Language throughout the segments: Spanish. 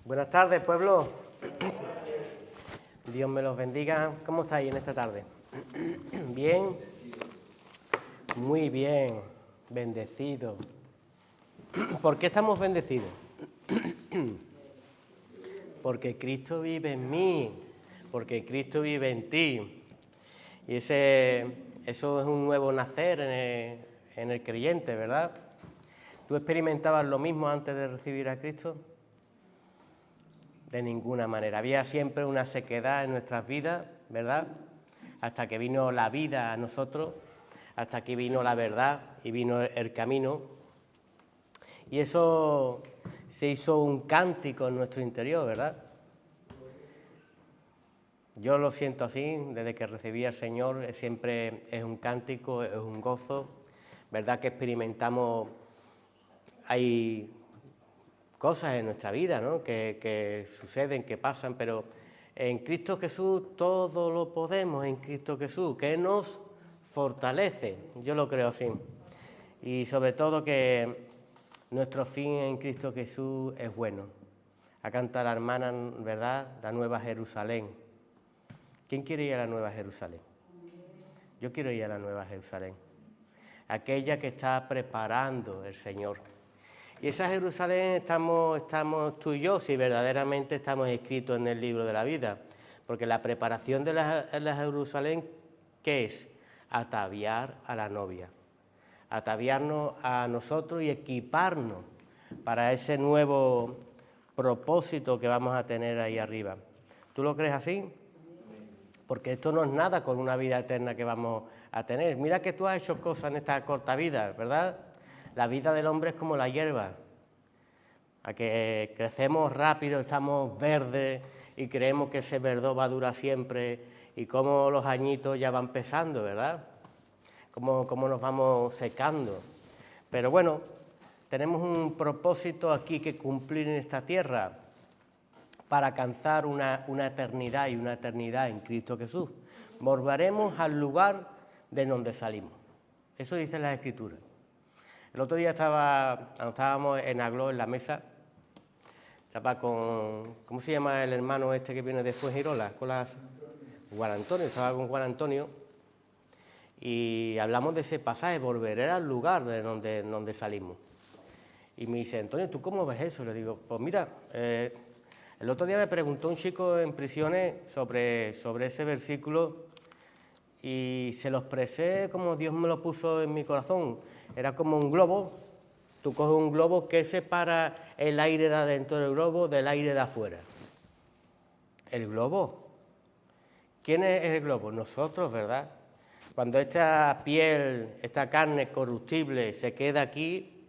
Buenas tardes, pueblo. Dios me los bendiga. ¿Cómo estáis en esta tarde? ¿Bien? Muy bien. Bendecidos. ¿Por qué estamos bendecidos? Porque Cristo vive en mí, porque Cristo vive en ti. Y eso es un nuevo nacer en el creyente, ¿verdad? ¿Tú experimentabas lo mismo antes de recibir a Cristo? De ninguna manera. Había siempre una sequedad en nuestras vidas, ¿verdad? Hasta que vino la vida a nosotros, hasta que vino la verdad y vino el camino. Y eso se hizo un cántico en nuestro interior, ¿verdad? Yo lo siento así, desde que recibí al Señor siempre es un cántico, es un gozo, ¿verdad? Que experimentamos, hay cosas en nuestra vida, ¿no? que suceden, que pasan, pero en Cristo Jesús todo lo podemos, en Cristo Jesús, que nos fortalece, yo lo creo así. Y sobre todo que nuestro fin en Cristo Jesús es bueno. Ha cantado la hermana, ¿verdad?, la Nueva Jerusalén. ¿Quién quiere ir a la Nueva Jerusalén? Yo quiero ir a la Nueva Jerusalén, aquella que está preparando el Señor. Y esa Jerusalén estamos tú y yo, si verdaderamente estamos escritos en el libro de la vida. Porque la preparación de la Jerusalén, ¿qué es? Ataviar a la novia. Ataviarnos a nosotros y equiparnos para ese nuevo propósito que vamos a tener ahí arriba. ¿Tú lo crees así? Porque esto no es nada con una vida eterna que vamos a tener. Mira que tú has hecho cosas en esta corta vida, ¿verdad? La vida del hombre es como la hierba, a que crecemos rápido, estamos verdes y creemos que ese verdor va a durar siempre y cómo los añitos ya van pesando, ¿verdad? Cómo nos vamos secando. Pero bueno, tenemos un propósito aquí que cumplir en esta tierra para alcanzar una eternidad y una eternidad en Cristo Jesús. Volveremos al lugar de donde salimos. Eso dice la Escritura. El otro día estábamos en Agló, en la mesa, estaba con, ¿cómo se llama el hermano este que viene después, Girola? Juan Antonio, estaba con Juan Antonio y hablamos de ese pasaje, volveré al lugar de donde salimos. Y me dice, Antonio, ¿tú cómo ves eso? Le digo, pues mira, el otro día me preguntó un chico en prisiones sobre ese versículo y se lo expresé como Dios me lo puso en mi corazón. Era como un globo. Tú coges un globo, que separa el aire de adentro del globo del aire de afuera. El globo. ¿Quién es el globo? Nosotros, ¿verdad? Cuando esta piel, esta carne corruptible se queda aquí,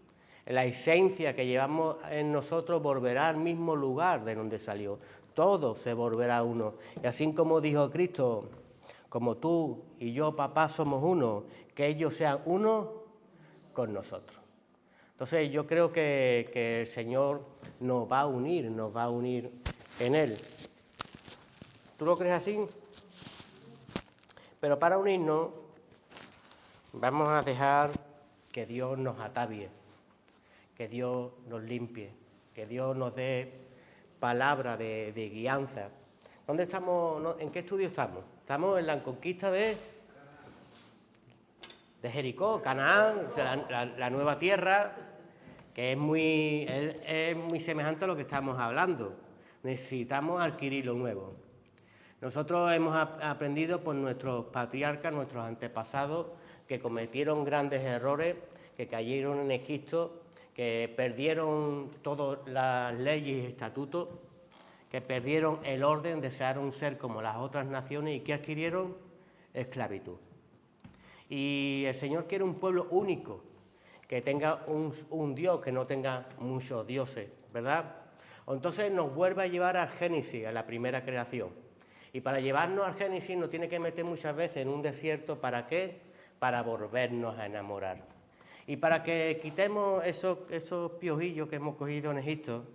la esencia que llevamos en nosotros volverá al mismo lugar de donde salió. Todo se volverá uno. Y así como dijo Cristo, como tú y yo, papá, somos uno, que ellos sean uno con nosotros. Entonces yo creo que el Señor nos va a unir en Él. ¿Tú lo crees así? Pero para unirnos vamos a dejar que Dios nos atavie, que Dios nos limpie, que Dios nos dé palabra de guianza. ¿Dónde estamos? ¿En qué estudio estamos? Estamos en la conquista de Jericó, Canaán, o sea, la nueva tierra, que es muy semejante a lo que estamos hablando. Necesitamos adquirir lo nuevo. Nosotros hemos aprendido por nuestros patriarcas, nuestros antepasados, que cometieron grandes errores, que cayeron en Egipto, que perdieron todas las leyes y estatutos, que perdieron el orden de ser un ser como las otras naciones y que adquirieron esclavitud. Y el Señor quiere un pueblo único, que tenga un Dios, que no tenga muchos dioses, ¿verdad? Entonces nos vuelve a llevar al Génesis, a la primera creación. Y para llevarnos al Génesis nos tiene que meter muchas veces en un desierto. ¿Para qué? Para volvernos a enamorar. Y para que quitemos esos piojillos que hemos cogido en Egipto,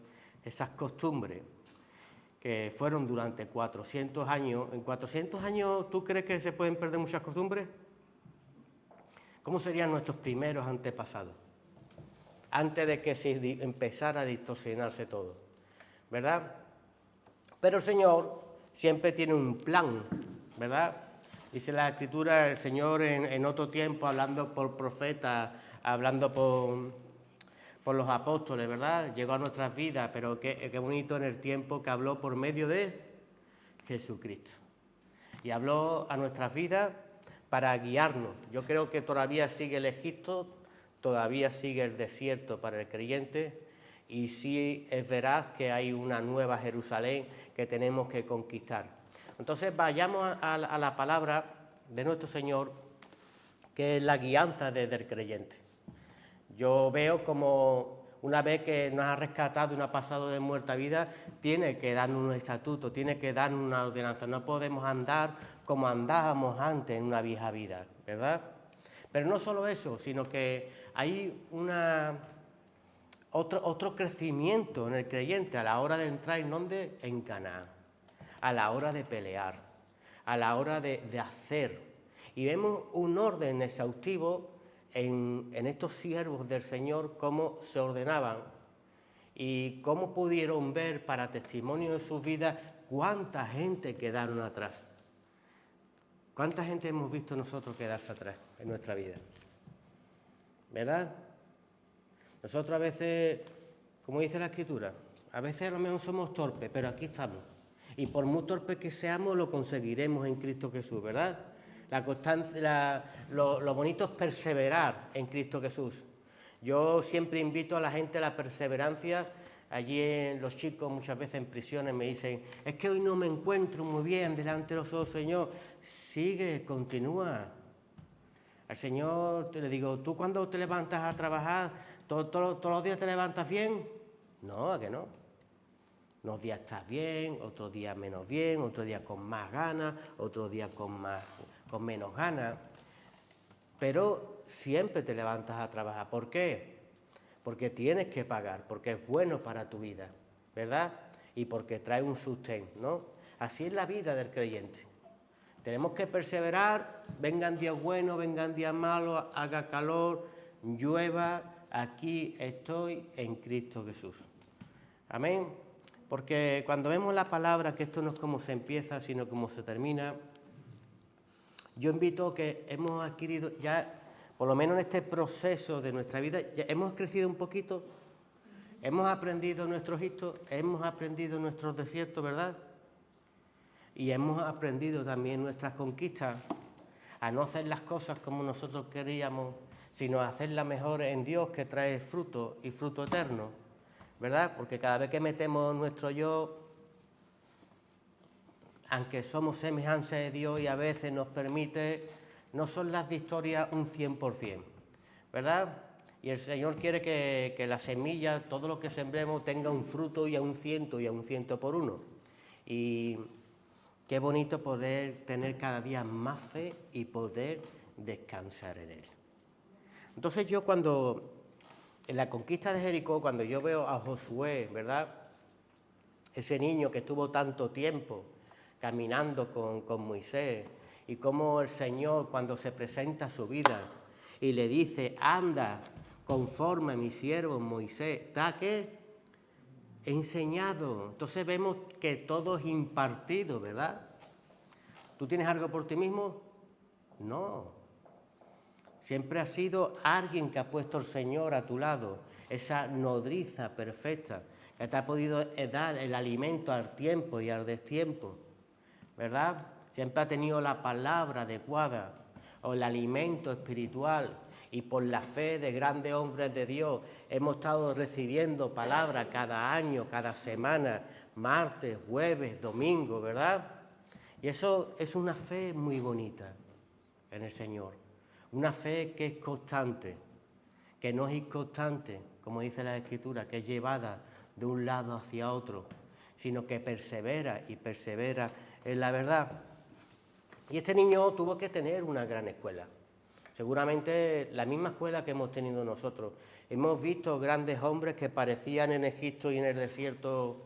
esas costumbres que fueron durante 400 años. ¿En 400 años tú crees que se pueden perder muchas costumbres? ¿Cómo serían nuestros primeros antepasados? Antes de que se empezara a distorsionarse todo. ¿verdad? Pero el Señor siempre tiene un plan, ¿verdad? Dice la Escritura, el Señor en otro tiempo, hablando por profetas, hablando por los apóstoles, ¿verdad? Llegó a nuestras vidas, pero qué bonito en el tiempo que habló por medio de Jesucristo. Y habló a nuestras vidas para guiarnos. Yo creo que todavía sigue el Egipto, todavía sigue el desierto para el creyente, y sí es veraz que hay una nueva Jerusalén que tenemos que conquistar. Entonces vayamos a la palabra de nuestro Señor, que es la guianza desde el creyente. Yo veo como una vez que nos ha rescatado y nos ha pasado de muerta vida, tiene que darnos un estatuto, tiene que darnos una ordenanza. No podemos andar como andábamos antes en una vieja vida, ¿verdad? Pero no solo eso, sino que hay otro crecimiento en el creyente a la hora de entrar en Canaán, a la hora de pelear, a la hora de hacer. Y vemos un orden exhaustivo en estos siervos del Señor, cómo se ordenaban y cómo pudieron ver para testimonio de sus vidas cuánta gente quedaron atrás. ¿Cuánta gente hemos visto nosotros quedarse atrás en nuestra vida? ¿Verdad? Nosotros a veces, como dice la Escritura, a veces a lo mejor somos torpes, pero aquí estamos. Y por muy torpes que seamos, lo conseguiremos en Cristo Jesús, ¿verdad? La constancia, lo bonito es perseverar en Cristo Jesús. Yo siempre invito a la gente a la perseverancia. Allí los chicos muchas veces en prisiones me dicen, es que hoy no me encuentro muy bien delante de los ojos, Señor. Sigue, continúa. Al Señor te le digo, ¿tú cuando te levantas a trabajar, todos los días te levantas bien? No, ¿a que no? Unos días estás bien, otros días menos bien, otros días con más ganas, otros días con menos ganas. Pero siempre te levantas a trabajar. ¿Por qué? Porque tienes que pagar, porque es bueno para tu vida, ¿verdad? Y porque trae un sustento, ¿no? Así es la vida del creyente. Tenemos que perseverar, vengan días buenos, vengan días malos, haga calor, llueva, aquí estoy en Cristo Jesús. Amén. Porque cuando vemos la palabra, que esto no es como se empieza, sino como se termina, yo invito a que hemos adquirido ya, por lo menos en este proceso de nuestra vida, ya hemos crecido un poquito, hemos aprendido nuestros hitos, hemos aprendido nuestros desiertos, ¿verdad? Y hemos aprendido también nuestras conquistas, a no hacer las cosas como nosotros queríamos, sino a hacerlas mejor en Dios, que trae fruto y fruto eterno, ¿verdad? Porque cada vez que metemos nuestro yo, aunque somos semejanza de Dios y a veces nos permite, no son las victorias un 100%, ¿verdad? Y el Señor quiere que la semilla, todo lo que sembremos, tenga un fruto y a un 100 y a un 100 por uno. Y qué bonito poder tener cada día más fe y poder descansar en Él. Entonces yo cuando, en la conquista de Jericó, cuando yo veo a Josué, ¿verdad? Ese niño que estuvo tanto tiempo caminando con Moisés, y cómo el Señor, cuando se presenta a su vida y le dice, anda conforme a mi siervo Moisés, ¿está qué? Enseñado. Entonces vemos que todo es impartido, ¿verdad? ¿Tú tienes algo por ti mismo? No. Siempre ha sido alguien que ha puesto el Señor a tu lado, esa nodriza perfecta, que te ha podido dar el alimento al tiempo y al destiempo, ¿verdad? Siempre ha tenido la palabra adecuada, o el alimento espiritual, y por la fe de grandes hombres de Dios hemos estado recibiendo palabra cada año, cada semana, martes, jueves, domingo, ¿verdad? Y eso es una fe muy bonita en el Señor. Una fe que es constante, que no es inconstante, como dice la Escritura, que es llevada de un lado hacia otro, sino que persevera y persevera en la verdad. Y este niño tuvo que tener una gran escuela. Seguramente la misma escuela que hemos tenido nosotros. Hemos visto grandes hombres que parecían en Egipto y en el desierto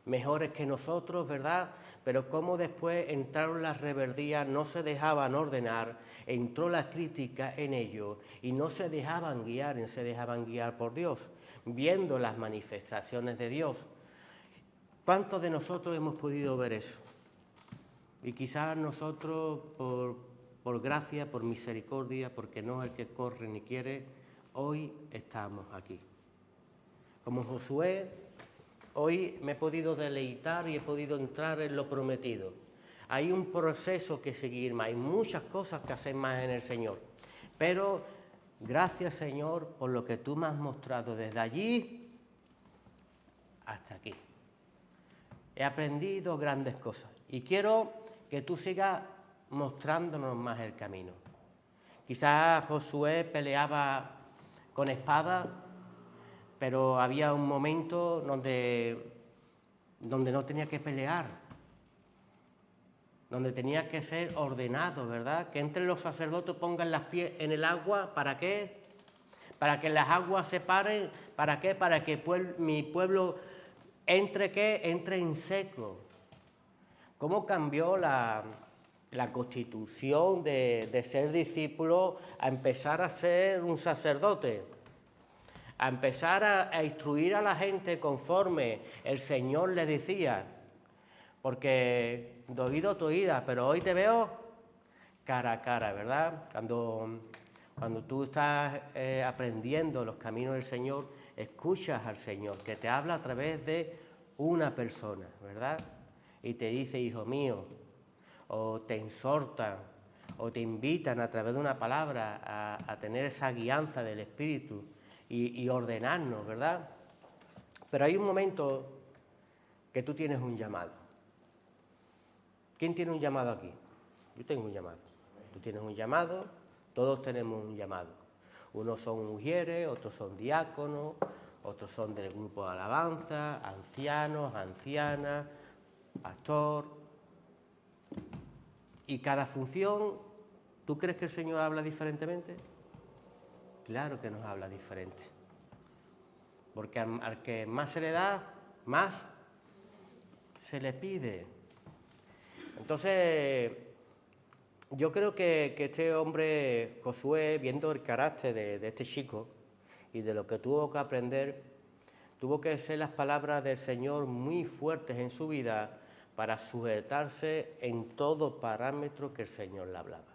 mejores que nosotros, ¿verdad? Pero cómo después entraron las rebeldías, no se dejaban ordenar, entró la crítica en ellos y no se dejaban guiar por Dios, viendo las manifestaciones de Dios. ¿Cuántos de nosotros hemos podido ver eso? Y quizás nosotros, por gracia, por misericordia, porque no es el que corre ni quiere, hoy estamos aquí. Como Josué, hoy me he podido deleitar y he podido entrar en lo prometido. Hay un proceso que seguir más, hay muchas cosas que hacer más en el Señor. Pero gracias, Señor, por lo que tú me has mostrado desde allí hasta aquí. He aprendido grandes cosas y quiero que tú sigas mostrándonos más el camino. Quizás Josué peleaba con espada, pero había un momento donde no tenía que pelear, donde tenía que ser ordenado, ¿verdad? Que entre los sacerdotes pongan las pies en el agua, ¿para qué? Para que las aguas se paren, ¿para qué? Para que mi pueblo entre en seco. ¿Cómo cambió la constitución de ser discípulo a empezar a ser un sacerdote? A empezar a instruir a la gente conforme el Señor le decía. Porque de oído te oída, pero hoy te veo cara a cara, ¿verdad? Cuando tú estás aprendiendo los caminos del Señor, escuchas al Señor, que te habla a través de una persona, ¿verdad? Y te dice, hijo mío, o te exhortan, o te invitan a través de una palabra a tener esa guianza del Espíritu y ordenarnos, ¿verdad? Pero hay un momento que tú tienes un llamado. ¿Quién tiene un llamado aquí? Yo tengo un llamado. Tú tienes un llamado, todos tenemos un llamado. Unos son mujeres, otros son diáconos, otros son del grupo de alabanza, ancianos, ancianas, pastor. Y cada función, ¿tú crees que el Señor habla diferentemente? Claro que nos habla diferente. Porque al que más se le da, más se le pide. Entonces, yo creo que este hombre, Josué, viendo el carácter de este chico y de lo que tuvo que aprender, tuvo que ser las palabras del Señor muy fuertes en su vida para sujetarse en todo parámetro que el Señor le hablaba.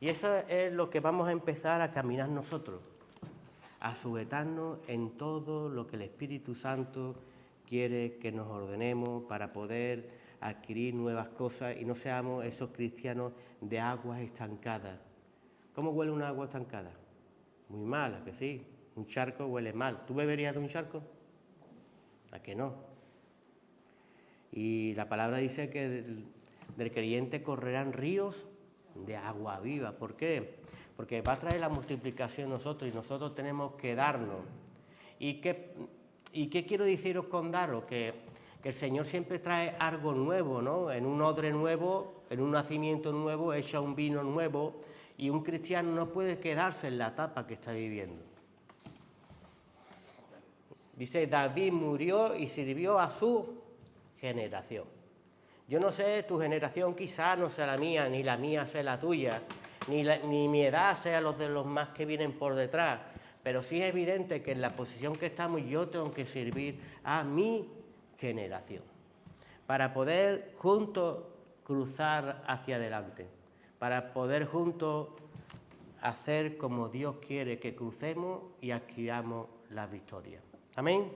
Y eso es lo que vamos a empezar a caminar nosotros, a sujetarnos en todo lo que el Espíritu Santo quiere que nos ordenemos para poder adquirir nuevas cosas y no seamos esos cristianos de aguas estancadas. ¿Cómo huele una agua estancada? Muy mal, ¿a que sí? Un charco huele mal. ¿Tú beberías de un charco? ¿A que no? Y la palabra dice que del creyente correrán ríos de agua viva. ¿Por qué? Porque va a traer la multiplicación nosotros y nosotros tenemos que darnos. ¿Y qué quiero deciros con daros? Que el Señor siempre trae algo nuevo, ¿no? En un odre nuevo, en un nacimiento nuevo, echa un vino nuevo, y un cristiano no puede quedarse en la etapa que está viviendo. Dice, David murió y sirvió a su generación. Yo no sé, tu generación quizás no sea la mía, ni la mía sea la tuya, ni mi edad sea los de los más que vienen por detrás, pero sí es evidente que en la posición que estamos yo tengo que servir a mi generación para poder juntos cruzar hacia adelante, para poder juntos hacer como Dios quiere que crucemos y adquiramos la victoria. Amén.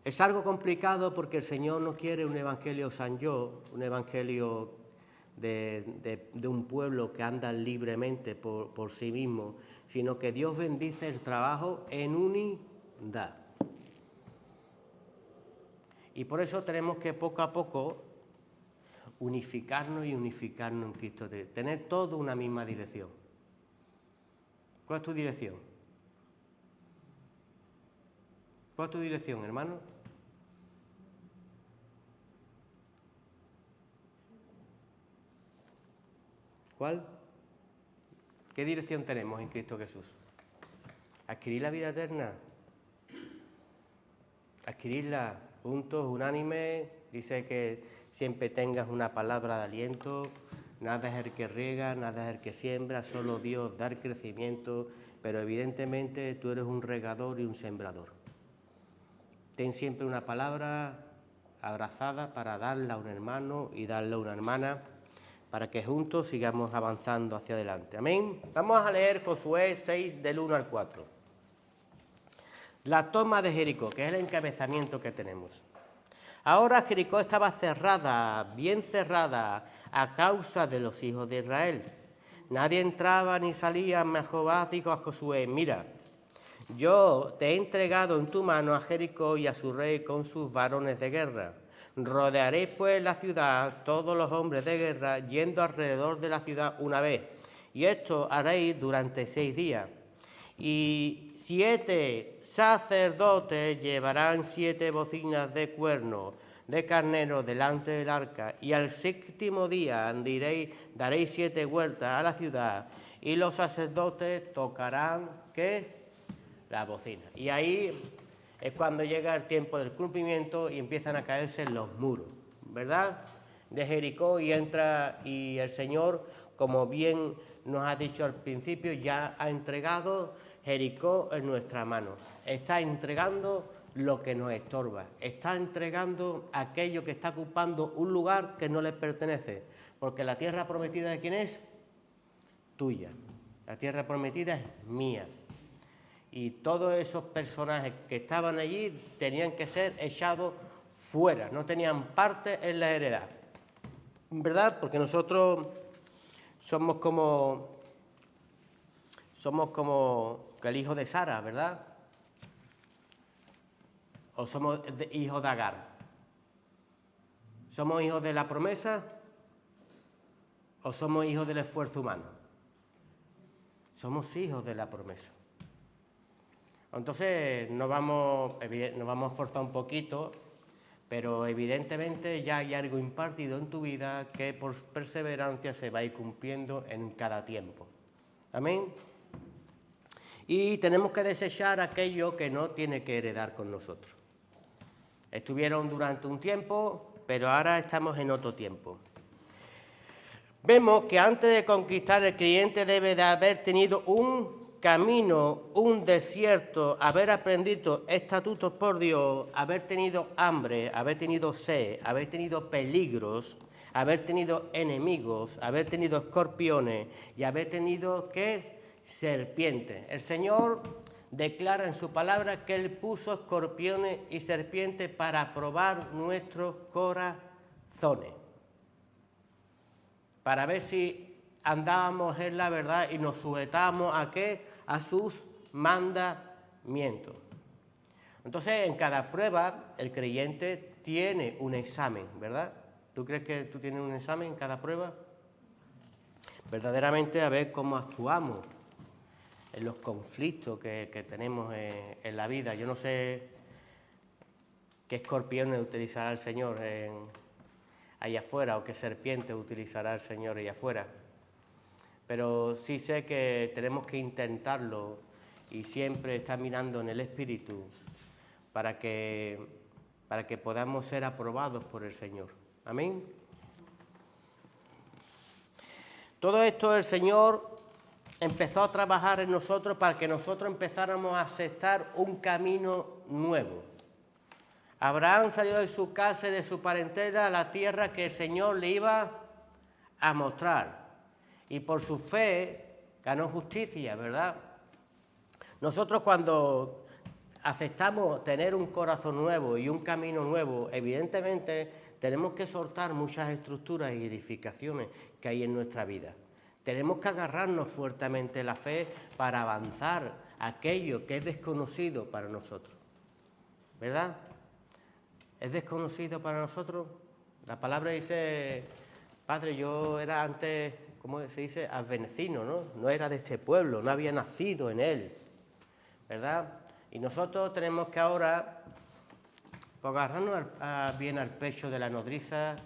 Es algo complicado porque el Señor no quiere un evangelio San Yo, un evangelio de un pueblo que anda libremente por sí mismo, sino que Dios bendice el trabajo en unidad. Y por eso tenemos que poco a poco unificarnos en Cristo, tener todo una misma dirección. ¿Cuál es tu dirección? ¿Cuál es tu dirección, hermano? ¿Cuál? ¿Qué dirección tenemos en Cristo Jesús? ¿Adquirir la vida eterna? Adquirirla juntos, unánime. Dice que siempre tengas una palabra de aliento. Nada es el que riega, nada es el que siembra, solo Dios da el crecimiento, pero evidentemente tú eres un regador y un sembrador. ten siempre una palabra abrazada para darla a un hermano y darle a una hermana, para que juntos sigamos avanzando hacia adelante. Amén. Vamos a leer Josué 6, del 1 al 4. La toma de Jericó, que es el encabezamiento que tenemos. Ahora Jericó estaba cerrada, bien cerrada, a causa de los hijos de Israel. Nadie entraba ni salía, mas Jehová dijo a Josué: mira, yo te he entregado en tu mano a Jericó y a su rey con sus varones de guerra. Rodearéis pues la ciudad, todos los hombres de guerra, yendo alrededor de la ciudad una vez. Y esto haréis durante 6 días. Y 7 sacerdotes llevarán 7 bocinas de cuerno de carnero delante del arca. Y al 7º día daréis 7 vueltas a la ciudad. Y los sacerdotes tocarán, ¿qué? La bocina. Y ahí es cuando llega el tiempo del cumplimiento y empiezan a caerse los muros, ¿verdad?, de Jericó, y entra, y el Señor, como bien nos ha dicho al principio, ya ha entregado Jericó en nuestra mano. Está entregando lo que nos estorba, está entregando aquello que está ocupando un lugar que no les pertenece, porque la tierra prometida, ¿de quién es? Tuya. La tierra prometida es mía. Y todos esos personajes que estaban allí tenían que ser echados fuera, no tenían parte en la heredad, ¿verdad? Porque nosotros somos como el hijo de Sara, ¿verdad? ¿O somos hijos de Agar? ¿Somos hijos de la promesa o somos hijos del esfuerzo humano? Somos hijos de la promesa. Entonces nos vamos a esforzar un poquito, pero evidentemente ya hay algo impartido en tu vida que por perseverancia se va a ir cumpliendo en cada tiempo. Amén. Y tenemos que desechar aquello que no tiene que heredar con nosotros. Estuvieron durante un tiempo, pero ahora estamos en otro tiempo. Vemos que antes de conquistar, el creyente debe de haber tenido un camino, un desierto, haber aprendido estatutos por Dios, haber tenido hambre, haber tenido sed, haber tenido peligros, haber tenido enemigos, haber tenido escorpiones y haber tenido, ¿qué? Serpientes. El Señor declara en su palabra que Él puso escorpiones y serpientes para probar nuestros corazones, para ver si andábamos en la verdad y nos sujetábamos ¿a qué? A sus mandamientos. Entonces, en cada prueba, el creyente tiene un examen, ¿verdad? ¿Tú crees que tú tienes un examen en cada prueba? Verdaderamente a ver cómo actuamos en los conflictos que tenemos en la vida. Yo no sé qué escorpiones utilizará el Señor allá afuera o qué serpientes utilizará el Señor allá afuera. Pero sí sé que tenemos que intentarlo y siempre estar mirando en el Espíritu para que podamos ser aprobados por el Señor. Amén. Todo esto el Señor empezó a trabajar en nosotros para que nosotros empezáramos a aceptar un camino nuevo. Abraham salió de su casa y de su parentela a la tierra que el Señor le iba a mostrar. Y por su fe ganó justicia, ¿verdad? Nosotros cuando aceptamos tener un corazón nuevo y un camino nuevo, evidentemente tenemos que soltar muchas estructuras y edificaciones que hay en nuestra vida. Tenemos que agarrarnos fuertemente la fe para avanzar aquello que es desconocido para nosotros, ¿verdad? ¿Es desconocido para nosotros? La palabra dice, Padre, yo era antes, ¿cómo se dice? Advenecino, ¿no? No era de este pueblo, no había nacido en él, ¿verdad? Y nosotros tenemos que ahora agarrarnos bien al pecho de la nodriza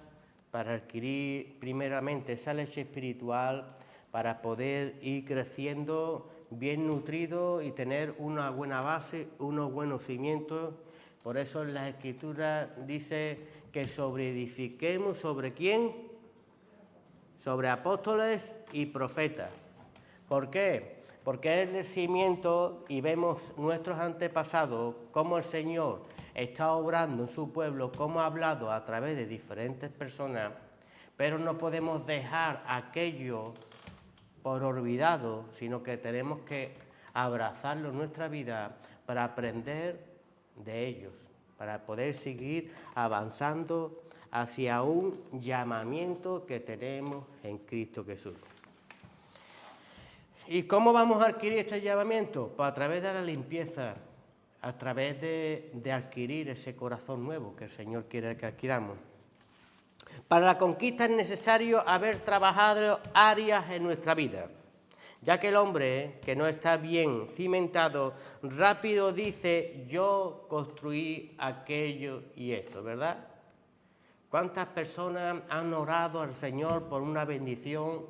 para adquirir primeramente esa leche espiritual para poder ir creciendo bien nutrido y tener una buena base, unos buenos cimientos. Por eso en la Escritura dice que sobreedifiquemos, ¿sobre quién? Sobre apóstoles y profetas. ¿Por qué? porque es el cimiento y vemos nuestros antepasados, cómo el Señor está obrando en su pueblo, cómo ha hablado a través de diferentes personas, pero no podemos dejar aquello por olvidado, sino que tenemos que abrazarlo en nuestra vida para aprender de ellos, para poder seguir avanzando hacia un llamamiento que tenemos en Cristo Jesús. ¿Y cómo vamos a adquirir este llamamiento? Pues a través de la limpieza, a través de adquirir ese corazón nuevo que el Señor quiere que adquiramos. Para la conquista es necesario haber trabajado áreas en nuestra vida, ya que el hombre que no está bien cimentado rápido dice: yo construí aquello y esto, ¿verdad? ¿Cuántas personas han orado al Señor por una bendición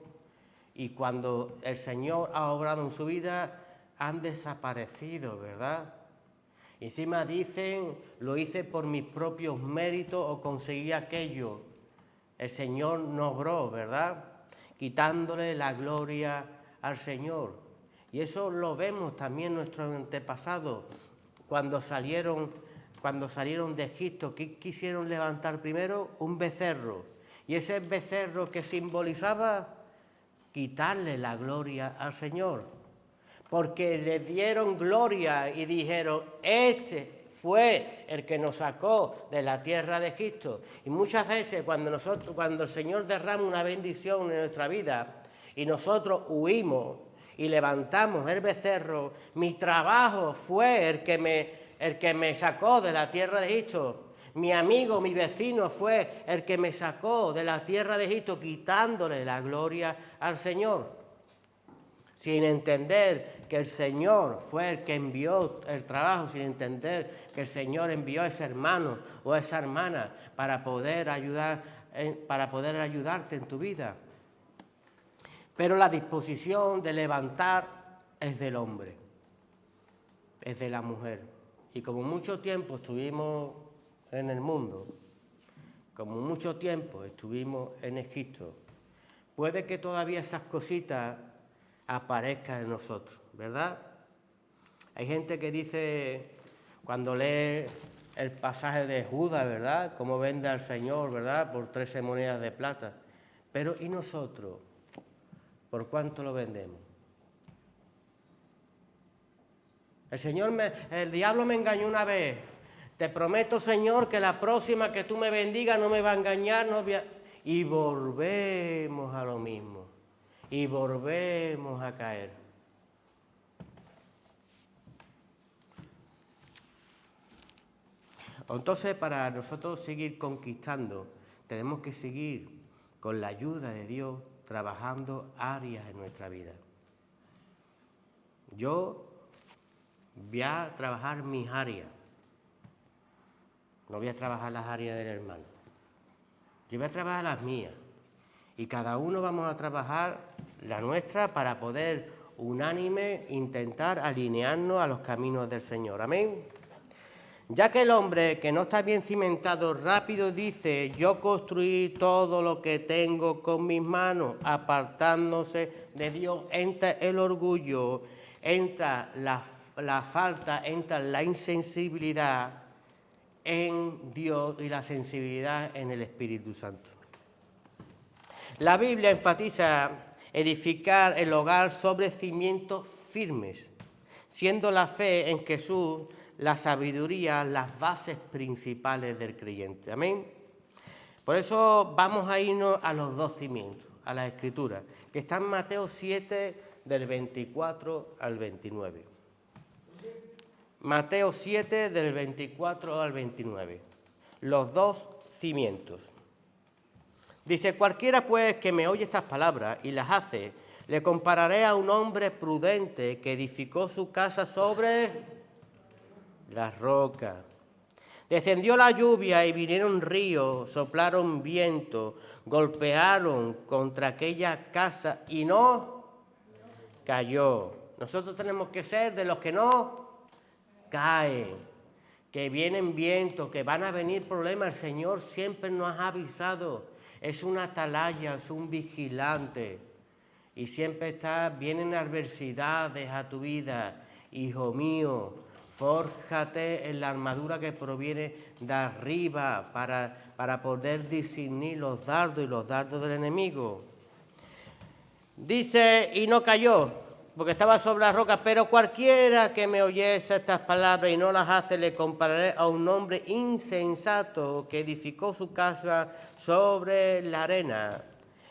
y cuando el Señor ha obrado en su vida han desaparecido, ¿verdad? Encima dicen: lo hice por mis propios méritos o conseguí aquello. El Señor no obró, ¿verdad? Quitándole la gloria al Señor. Y eso lo vemos también en nuestros antepasados. Cuando salieron de Egipto, ¿qué quisieron levantar primero? Un becerro. Y ese becerro que simbolizaba quitarle la gloria al Señor. Porque le dieron gloria y dijeron: este fue el que nos sacó de la tierra de Egipto. Y muchas veces cuando el Señor derrama una bendición en nuestra vida y nosotros huimos y levantamos el becerro, mi trabajo fue el que me sacó de la tierra de Egipto. Mi amigo, mi vecino fue el que me sacó de la tierra de Egipto, quitándole la gloria al Señor. Sin entender que el Señor fue el que envió el trabajo, sin entender que el Señor envió a ese hermano o a esa hermana para poder ayudarte en tu vida. Pero la disposición de levantar es del hombre, es de la mujer. Y como mucho tiempo estuvimos en el mundo, como mucho tiempo estuvimos en Egipto, puede que todavía esas cositas aparezcan en nosotros, ¿verdad? Hay gente que dice, cuando lee el pasaje de Judas, ¿verdad?, cómo vende al Señor, ¿verdad?, por 13 monedas de plata. Pero ¿y nosotros? ¿Por cuánto lo vendemos? El diablo me engañó una vez. Te prometo, Señor, que la próxima que tú me bendigas no me va a engañar. Y volvemos a lo mismo. Y volvemos a caer. Entonces, para nosotros seguir conquistando, tenemos que seguir con la ayuda de Dios trabajando áreas en nuestra vida. Yo voy a trabajar mis áreas. No voy a trabajar las áreas del hermano. Yo voy a trabajar las mías. Y cada uno vamos a trabajar la nuestra para poder unánime intentar alinearnos a los caminos del Señor. Amén. Ya que el hombre que no está bien cimentado rápido dice: yo construí todo lo que tengo con mis manos, apartándose de Dios, entra el orgullo, entra la falta, entra la insensibilidad en Dios y la sensibilidad en el Espíritu Santo. La Biblia enfatiza edificar el hogar sobre cimientos firmes, siendo la fe en Jesús, la sabiduría, las bases principales del creyente. Amén. Por eso vamos a irnos a los dos cimientos, a la Escritura, que está en Mateo 7, del 24 al 29. Mateo 7, del 24 al 29. Los dos cimientos. Dice: cualquiera pues que me oye estas palabras y las hace, le compararé a un hombre prudente que edificó su casa sobre la roca. Descendió la lluvia y vinieron ríos, soplaron viento, golpearon contra aquella casa y no cayó. Nosotros tenemos que ser de los que no caen, que vienen vientos, que van a venir problemas. El Señor siempre nos ha avisado. Es una atalaya, es un vigilante. y siempre vienen adversidades a tu vida, hijo mío, fórjate en la armadura que proviene de arriba para poder discernir los dardos y los dardos del enemigo. Dice, y no cayó, porque estaba sobre la roca, pero cualquiera que me oyese estas palabras y no las hace, le compararé a un hombre insensato que edificó su casa sobre la arena.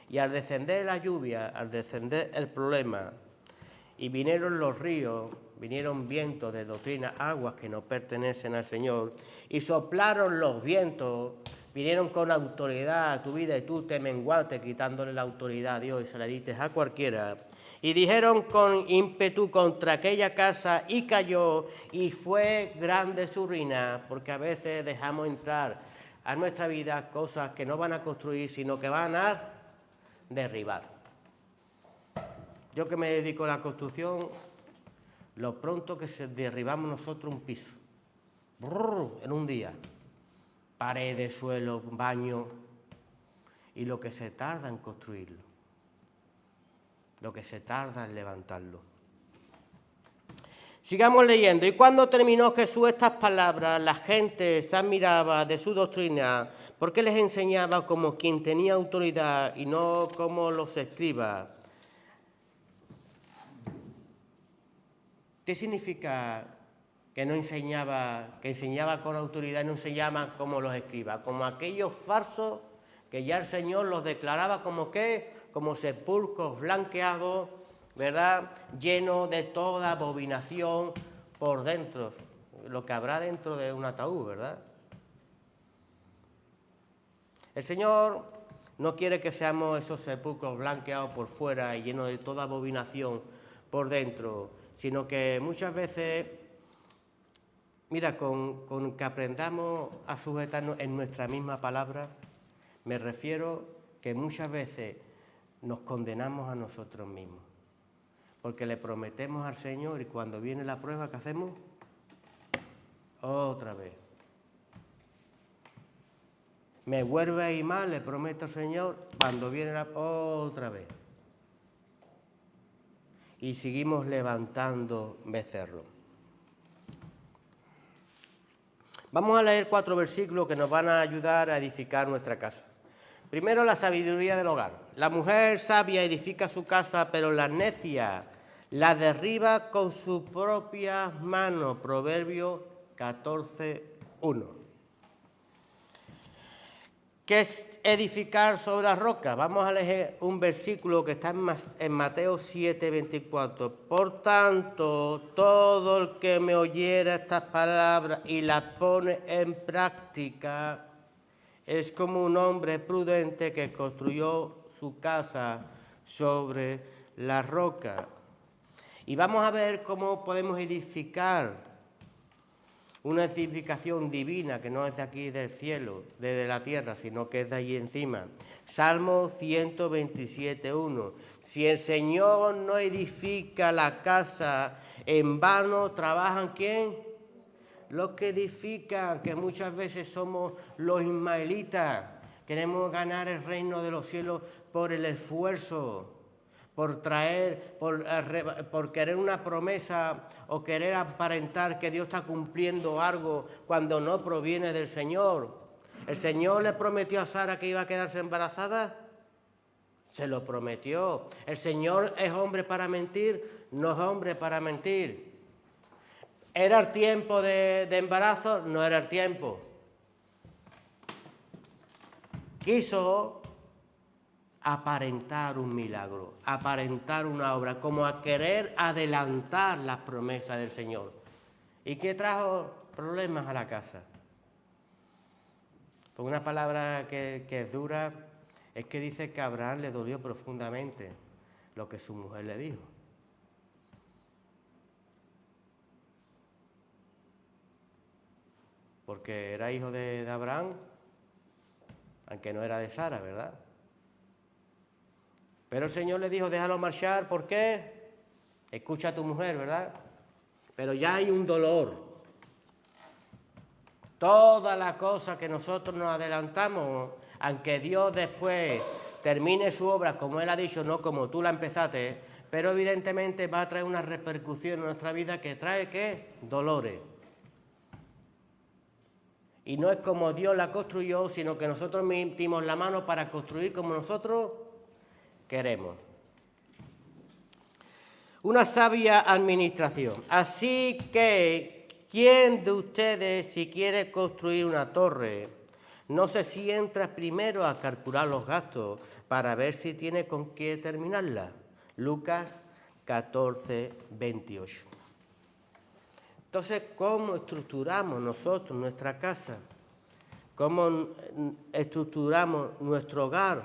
Y al descender la lluvia, al descender el problema, y vinieron los ríos, vinieron vientos de doctrina, aguas que no pertenecen al Señor, y soplaron los vientos, vinieron con autoridad a tu vida y tú te menguaste quitándole la autoridad a Dios y se la diste a cualquiera. Y dijeron con ímpetu contra aquella casa y cayó, y fue grande su ruina, porque a veces dejamos entrar a nuestra vida cosas que no van a construir, sino que van a derribar. Yo que me dedico a la construcción, lo pronto que derribamos nosotros un piso, en un día, paredes, suelo, baño, y lo que se tarda en construirlo, lo que se tarda en levantarlo. Sigamos leyendo. Y cuando terminó Jesús estas palabras, la gente se admiraba de su doctrina, porque les enseñaba como quien tenía autoridad y no como los escribas. ¿Qué significa que enseñaba con autoridad y no enseñaba como los escribas? Como aquellos falsos que ya el Señor los declaraba como ¿qué? Como sepulcros blanqueados, ¿verdad? Llenos de toda abominación por dentro, lo que habrá dentro de un ataúd, ¿verdad? El Señor no quiere que seamos esos sepulcros blanqueados por fuera y llenos de toda abominación por dentro, sino que muchas veces, mira, con que aprendamos a sujetarnos en nuestra misma palabra, me refiero que muchas veces nos condenamos a nosotros mismos, porque le prometemos al Señor y cuando viene la prueba, ¿qué hacemos? Otra vez. Me vuelve a ir mal, le prometo al Señor, cuando viene otra vez. Y seguimos levantando becerros. Vamos a leer 4 versículos que nos van a ayudar a edificar nuestra casa. Primero, la sabiduría del hogar. La mujer sabia edifica su casa, pero la necia la derriba con sus propias manos. Proverbio 14:1. ¿Qué es edificar sobre la roca? Vamos a leer un versículo que está en Mateo 7:24. Por tanto, todo el que me oyera estas palabras y las pone en práctica es como un hombre prudente que construyó su casa sobre la roca. Y vamos a ver cómo podemos edificar una edificación divina que no es de aquí del cielo, de la tierra, sino que es de allí encima. Salmo 127:1. Si el Señor no edifica la casa, en vano trabajan ¿quién? Los que edifican, que muchas veces somos los ismaelitas. Queremos ganar el reino de los cielos por el esfuerzo, por querer una promesa o querer aparentar que Dios está cumpliendo algo cuando no proviene del Señor. ¿El Señor le prometió a Sara que iba a quedarse embarazada? Se lo prometió. ¿El Señor es hombre para mentir? No es hombre para mentir. ¿Era el tiempo de embarazo? No era el tiempo. Quiso aparentar un milagro, aparentar una obra, como a querer adelantar las promesas del Señor. ¿Y qué trajo problemas a la casa? Pues una palabra que es dura, es que dice que a Abraham le dolió profundamente lo que su mujer le dijo. Porque era hijo de Abraham, aunque no era de Sara, ¿verdad? Pero el Señor le dijo, déjalo marchar, ¿por qué? Escucha a tu mujer, ¿verdad? Pero ya hay un dolor. Todas las cosas que nosotros nos adelantamos, aunque Dios después termine su obra como Él ha dicho, no como tú la empezaste, pero evidentemente va a traer una repercusión en nuestra vida que trae, ¿qué? Dolores. Y no es como Dios la construyó, sino que nosotros metimos la mano para construir como nosotros queremos. Una sabia administración. Así que, ¿quién de ustedes, si quiere construir una torre, no se sienta primero a calcular los gastos para ver si tiene con qué terminarla? Lucas 14, 28. Entonces, ¿cómo estructuramos nosotros nuestra casa? ¿Cómo estructuramos nuestro hogar?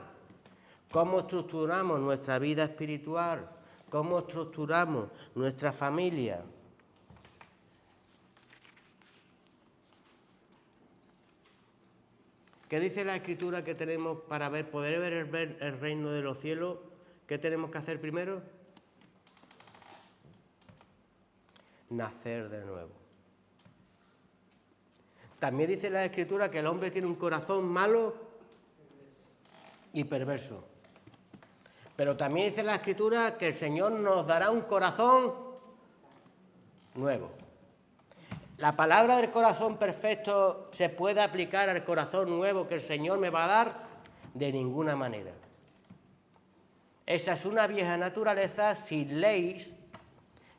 ¿Cómo estructuramos nuestra vida espiritual? ¿Cómo estructuramos nuestra familia? ¿Qué dice la Escritura que tenemos para poder ver el reino de los cielos? ¿Qué tenemos que hacer primero? Nacer de nuevo. También dice la Escritura que el hombre tiene un corazón malo y perverso. Pero también dice la Escritura que el Señor nos dará un corazón nuevo. ¿La palabra del corazón perfecto se puede aplicar al corazón nuevo que el Señor me va a dar? De ninguna manera. Esa es una vieja naturaleza sin leyes,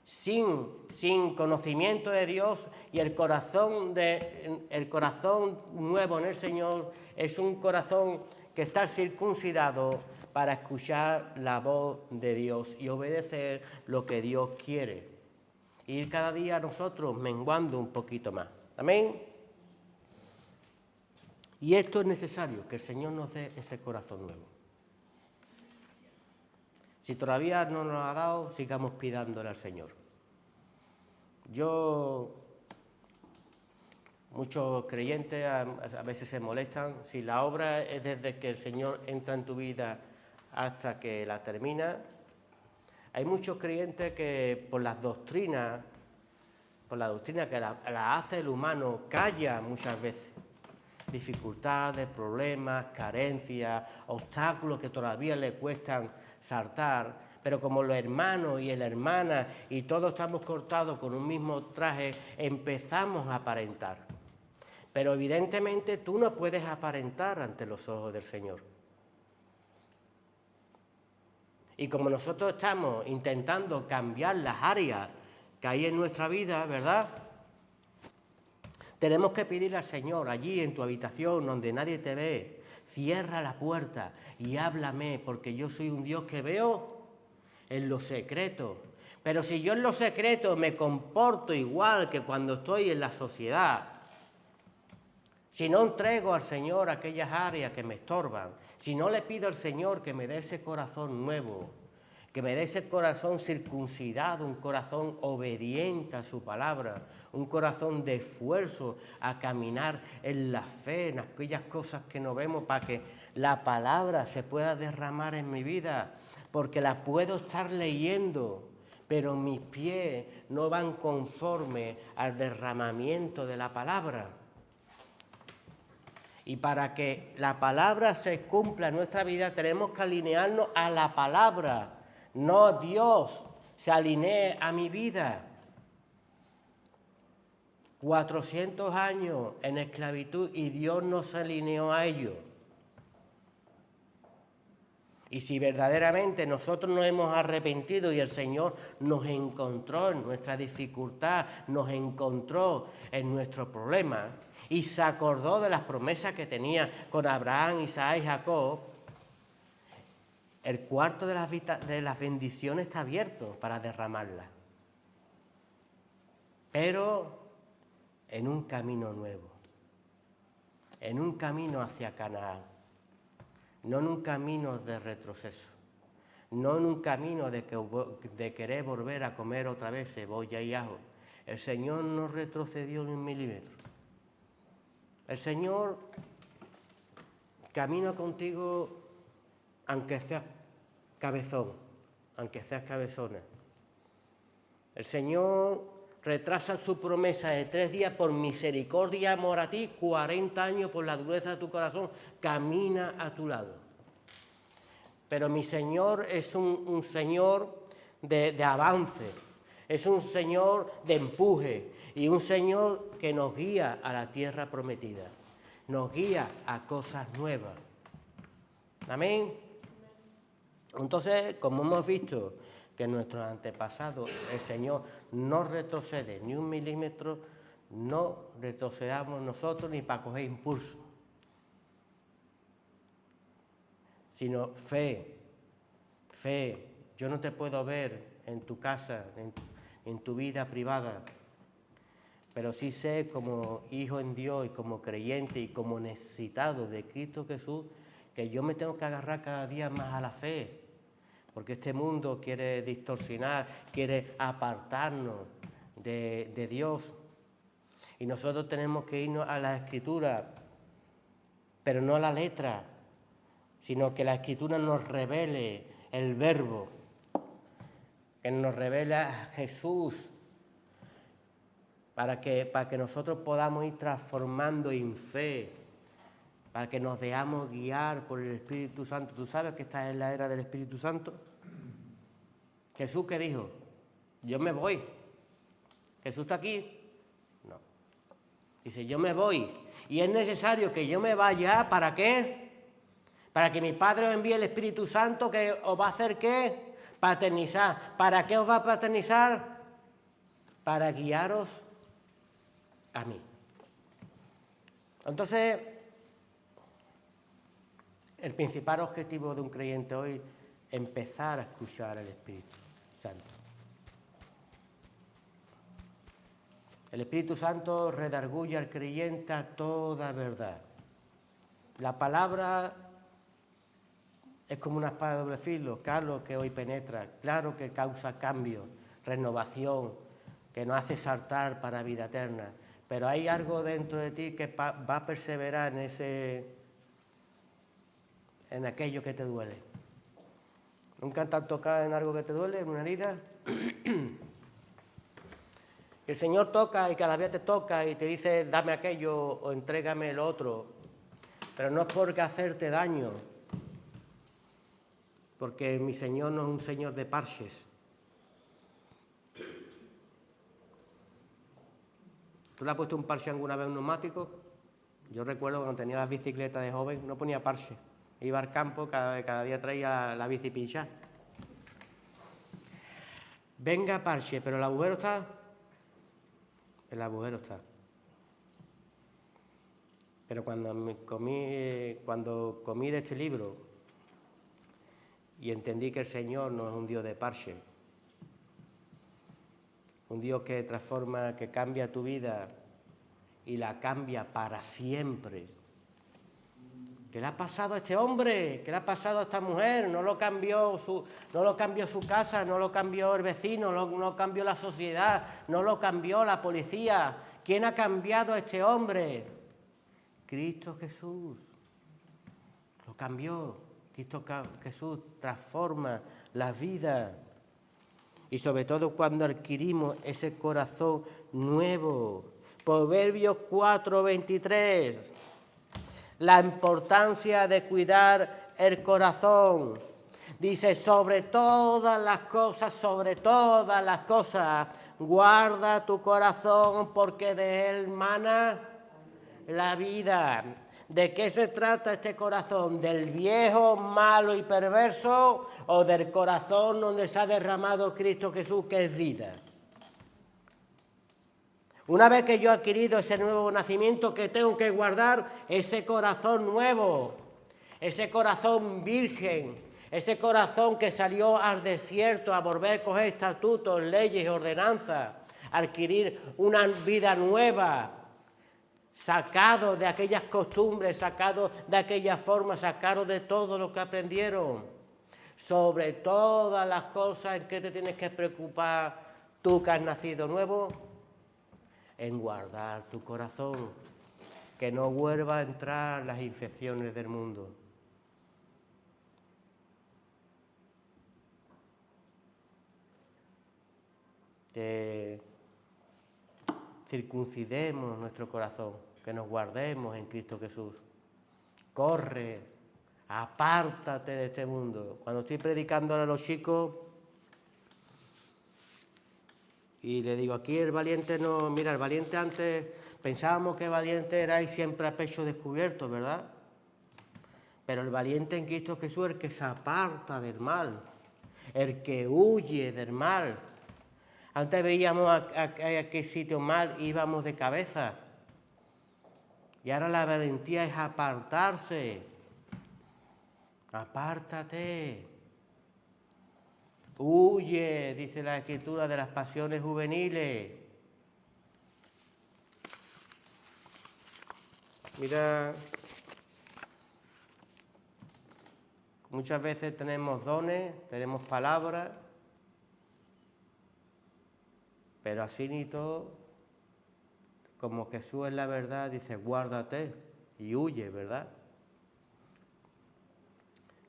sin conocimiento de Dios, y el corazón nuevo en el Señor es un corazón que está circuncidado para escuchar la voz de Dios y obedecer lo que Dios quiere. Ir cada día nosotros menguando un poquito más. Amén. Y esto es necesario, que el Señor nos dé ese corazón nuevo. Si todavía no nos lo ha dado, sigamos pidándole al Señor. Muchos creyentes a veces se molestan. Si la obra es desde que el Señor entra en tu vida hasta que la termina, hay muchos creyentes que por la doctrina que la hace el humano, calla muchas veces. Dificultades, problemas, carencias, obstáculos que todavía le cuestan saltar. Pero como los hermanos y la hermana y todos estamos cortados con un mismo traje, empezamos a aparentar. Pero evidentemente tú no puedes aparentar ante los ojos del Señor. Y como nosotros estamos intentando cambiar las áreas que hay en nuestra vida, ¿verdad? Tenemos que pedirle al Señor, allí en tu habitación, donde nadie te ve, cierra la puerta y háblame, porque yo soy un Dios que veo en lo secreto. Pero si yo en lo secreto me comporto igual que cuando estoy en la sociedad, si no entrego al Señor aquellas áreas que me estorban, si no le pido al Señor que me dé ese corazón nuevo, que me dé ese corazón circuncidado, un corazón obediente a su palabra, un corazón de esfuerzo a caminar en la fe, en aquellas cosas que no vemos, para que la palabra se pueda derramar en mi vida, porque la puedo estar leyendo, pero mis pies no van conforme al derramamiento de la palabra. Y para que la palabra se cumpla en nuestra vida, tenemos que alinearnos a la palabra. No Dios se alinee a mi vida. 400 años en esclavitud y Dios no se alineó a ello. Y si verdaderamente nosotros nos hemos arrepentido y el Señor nos encontró en nuestra dificultad, nos encontró en nuestro problema y se acordó de las promesas que tenía con Abraham, Isaac y Jacob, el cuarto de las bendiciones está abierto para derramarlas. Pero en un camino nuevo, en un camino hacia Canaán. No en un camino de retroceso, no en un camino de querer volver a comer otra vez cebolla y ajo. El Señor no retrocedió ni un milímetro. El Señor camina contigo aunque seas cabezón, aunque seas cabezona. El Señor retrasa su promesa de 3 días por misericordia y amor a ti, 40 años por la dureza de tu corazón, camina a tu lado. pero mi Señor es un Señor de avance, es un Señor de empuje y un Señor que nos guía a la tierra prometida, nos guía a cosas nuevas. Amén. Entonces, como hemos visto que nuestros antepasados, el Señor no retrocede ni un milímetro, no retrocedamos nosotros ni para coger impulso, sino fe. Yo no te puedo ver en tu casa, en tu vida privada, pero sí sé como hijo en Dios y como creyente y como necesitado de Cristo Jesús, que yo me tengo que agarrar cada día más a la fe, porque este mundo quiere distorsionar, quiere apartarnos de Dios. Y nosotros tenemos que irnos a la Escritura, pero no a la letra, sino que la Escritura nos revele el Verbo, que nos revela a Jesús, para que nosotros podamos ir transformando en fe, para que nos dejamos guiar por el Espíritu Santo. ¿Tú sabes que esta es la era del Espíritu Santo? Jesús, ¿qué dijo? Yo me voy. ¿Jesús está aquí? No. Dice, yo me voy. Y es necesario que yo me vaya, ¿para qué? Para que mi Padre os envíe el Espíritu Santo, que os va a hacer ¿qué? Paternizar. ¿Para qué os va a paternizar? Para guiaros a mí. Entonces, el principal objetivo de un creyente hoy es empezar a escuchar al Espíritu Santo. El Espíritu Santo redarguye al creyente a toda verdad. La palabra es como una espada de doble filo, claro que hoy penetra, claro que causa cambio, renovación, que nos hace saltar para vida eterna. Pero hay algo dentro de ti que va a perseverar en aquello que te duele. ¿Nunca te han tocado en algo que te duele, en una herida? El Señor toca y cada vez te toca y te dice, dame aquello o entrégame el otro. Pero no es porque hacerte daño, porque mi Señor no es un Señor de parches. ¿Tú le has puesto un parche alguna vez a un neumático? Yo recuerdo cuando tenía las bicicletas de joven, no ponía parche. Iba al campo, cada día traía la bici pinchada. Venga parche, pero el agujero está. El agujero está. Pero cuando comí de este libro y entendí que el Señor no es un Dios de parche, un Dios que transforma, que cambia tu vida y la cambia para siempre. ¿Qué le ha pasado a este hombre? ¿Qué le ha pasado a esta mujer? No lo cambió su casa, no lo cambió el vecino, no cambió la sociedad, no lo cambió la policía. ¿Quién ha cambiado a este hombre? Cristo Jesús. Lo cambió. Cristo Jesús transforma la vida. Y sobre todo cuando adquirimos ese corazón nuevo. Proverbios 4:23. La importancia de cuidar el corazón. Dice, sobre todas las cosas, guarda tu corazón porque de él mana la vida. ¿De qué se trata este corazón? ¿Del viejo, malo y perverso o del corazón donde se ha derramado Cristo Jesús, que es vida? Una vez que yo he adquirido ese nuevo nacimiento, ¿qué tengo que guardar? Ese corazón nuevo, ese corazón virgen, ese corazón que salió al desierto a volver a coger estatutos, leyes y ordenanzas, adquirir una vida nueva, sacado de aquellas costumbres, sacado de aquella forma, sacado de todo lo que aprendieron. Sobre todas las cosas en que te tienes que preocupar tú que has nacido nuevo, en guardar tu corazón, que no vuelva a entrar las infecciones del mundo. Que circuncidemos nuestro corazón, que nos guardemos en Cristo Jesús. Corre apártate de este mundo. Cuando estoy predicando a los chicos y le digo, aquí el valiente no... Mira, el valiente antes pensábamos que valiente era ir siempre a pecho descubierto, ¿verdad? Pero el valiente en Cristo Jesús es el que se aparta del mal, el que huye del mal. Antes veíamos a qué sitio mal íbamos de cabeza. Y ahora la valentía es apartarse. Apártate. Huye, dice la Escritura, de las pasiones juveniles. Mira, muchas veces tenemos dones, tenemos palabras, pero así ni todo, como Jesús es la verdad, dice, guárdate y huye, ¿verdad?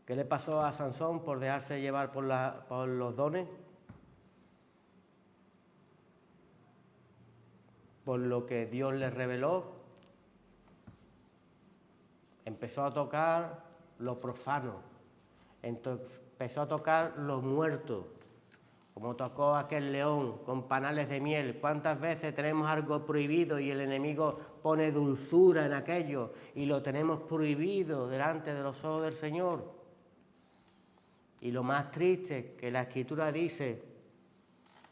¿Qué le pasó a Sansón por dejarse llevar por los dones? Por lo que Dios le reveló. Empezó a tocar lo profano, empezó a tocar lo muerto, como tocó aquel león con panales de miel. ¿Cuántas veces tenemos algo prohibido y el enemigo pone dulzura en aquello y lo tenemos prohibido delante de los ojos del Señor? Y lo más triste que la Escritura dice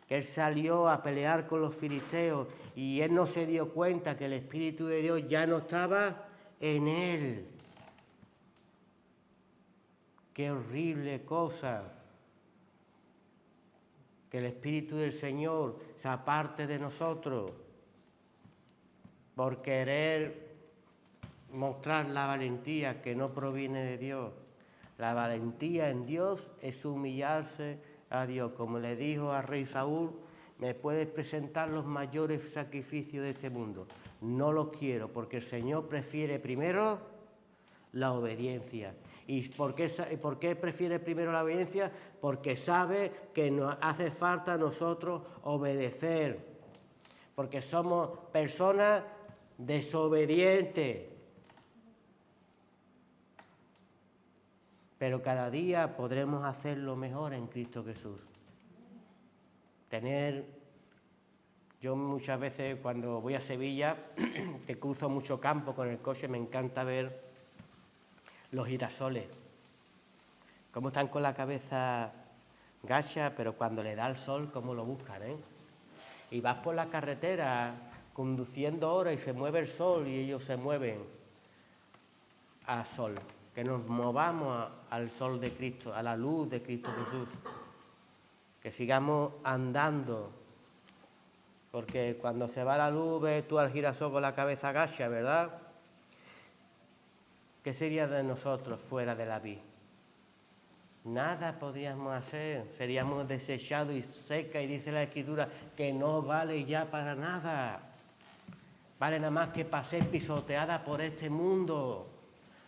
que él salió a pelear con los filisteos y él no se dio cuenta que el Espíritu de Dios ya no estaba en él. Qué horrible cosa que el Espíritu del Señor se aparte de nosotros por querer mostrar la valentía que no proviene de Dios. La valentía en Dios es humillarse a Dios. Como le dijo al rey Saúl, me puedes presentar los mayores sacrificios de este mundo. No los quiero porque el Señor prefiere primero la obediencia. ¿Y por qué prefiere primero la obediencia? Porque sabe que nos hace falta a nosotros obedecer. Porque somos personas desobedientes. Pero cada día podremos hacerlo mejor en Cristo Jesús. Yo muchas veces cuando voy a Sevilla, que cruzo mucho campo con el coche, me encanta ver los girasoles, cómo están con la cabeza gacha, pero cuando le da el sol, cómo lo buscan, ¿eh? Y vas por la carretera conduciendo ahora y se mueve el sol y ellos se mueven al sol. Que nos movamos al sol de Cristo, a la luz de Cristo Jesús. Que sigamos andando, porque cuando se va la luz ves tú al girasol con la cabeza gacha, ¿verdad? ¿Qué sería de nosotros fuera de la vid? Nada podríamos hacer, seríamos desechados y secas, y dice la Escritura que no vale ya para nada. Vale nada más que para ser pisoteada por este mundo.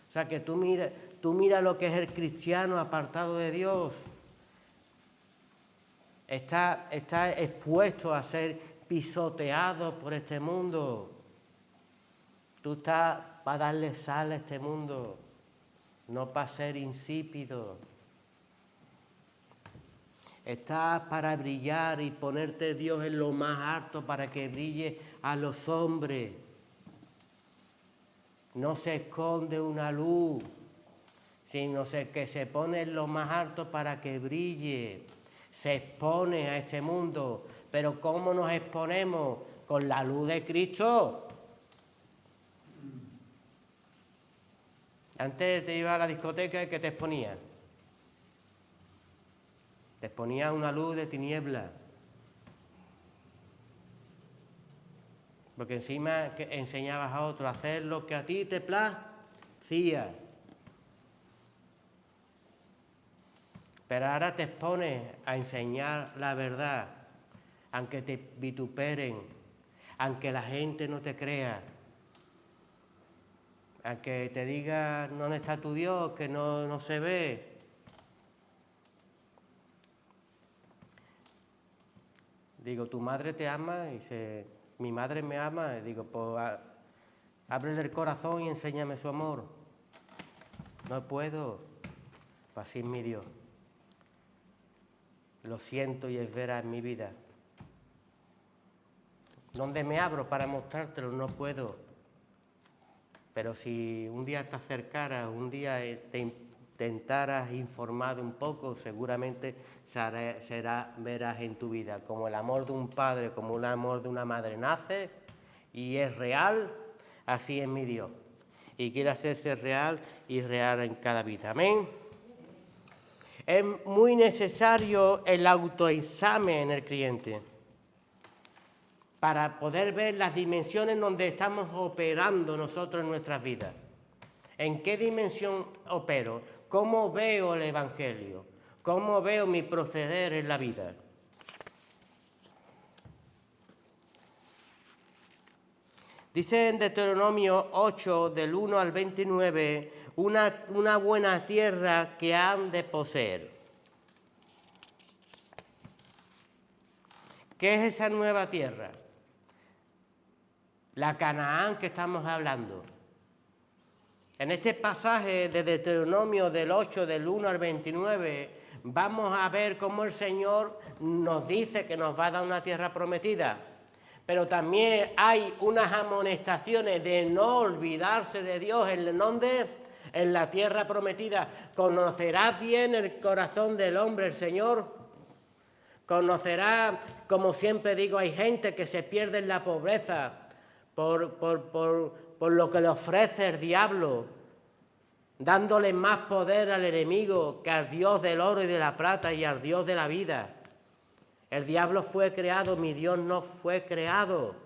O sea que tú mira lo que es el cristiano apartado de Dios. Está expuesto a ser pisoteado por este mundo. Tú estás para darle sal a este mundo, no para ser insípido. Estás para brillar y ponerte Dios en lo más alto para que brille a los hombres. No se esconde una luz, sino que se pone en lo más alto para que brille. Se expone a este mundo. Pero ¿cómo nos exponemos? Con la luz de Cristo. Antes te ibas a la discoteca y ¿qué te exponías? Te exponías una luz de tiniebla. Porque encima que enseñabas a otro a hacer lo que a ti te placía. Pero ahora te expones a enseñar la verdad, aunque te vituperen, aunque la gente no te crea, aunque te diga dónde está tu Dios, que no se ve. Digo, tu madre te ama, y dice, mi madre me ama, y digo, pues ábrele el corazón y enséñame su amor. no puedo. Pues así es mi Dios. Lo siento y es veraz en mi vida. ¿Dónde me abro para mostrártelo? No puedo. Pero si un día te acercaras, un día te intentaras informar un poco, seguramente verás en tu vida como el amor de un padre, como el amor de una madre nace y es real, así es mi Dios. Y quiere hacerse real y real en cada vida. Amén. Es muy necesario el autoexamen en el creyente para poder ver las dimensiones donde estamos operando nosotros en nuestras vidas. ¿En qué dimensión opero? ¿Cómo veo el Evangelio? ¿Cómo veo mi proceder en la vida? Dice en Deuteronomio 8, del 1 al 29, una buena tierra que han de poseer. ¿Qué es esa nueva tierra? La Canaán que estamos hablando. En este pasaje de Deuteronomio del 8, del 1 al 29, vamos a ver cómo el Señor nos dice que nos va a dar una tierra prometida. Pero también hay unas amonestaciones de no olvidarse de Dios. ¿En dónde? En la tierra prometida. ¿Conocerás bien el corazón del hombre, el Señor? ¿Conocerás, como siempre digo, hay gente que se pierde en la pobreza por lo que le ofrece el diablo, dándole más poder al enemigo que al Dios del oro y de la plata y al Dios de la vida? El diablo fue creado, mi Dios no fue creado.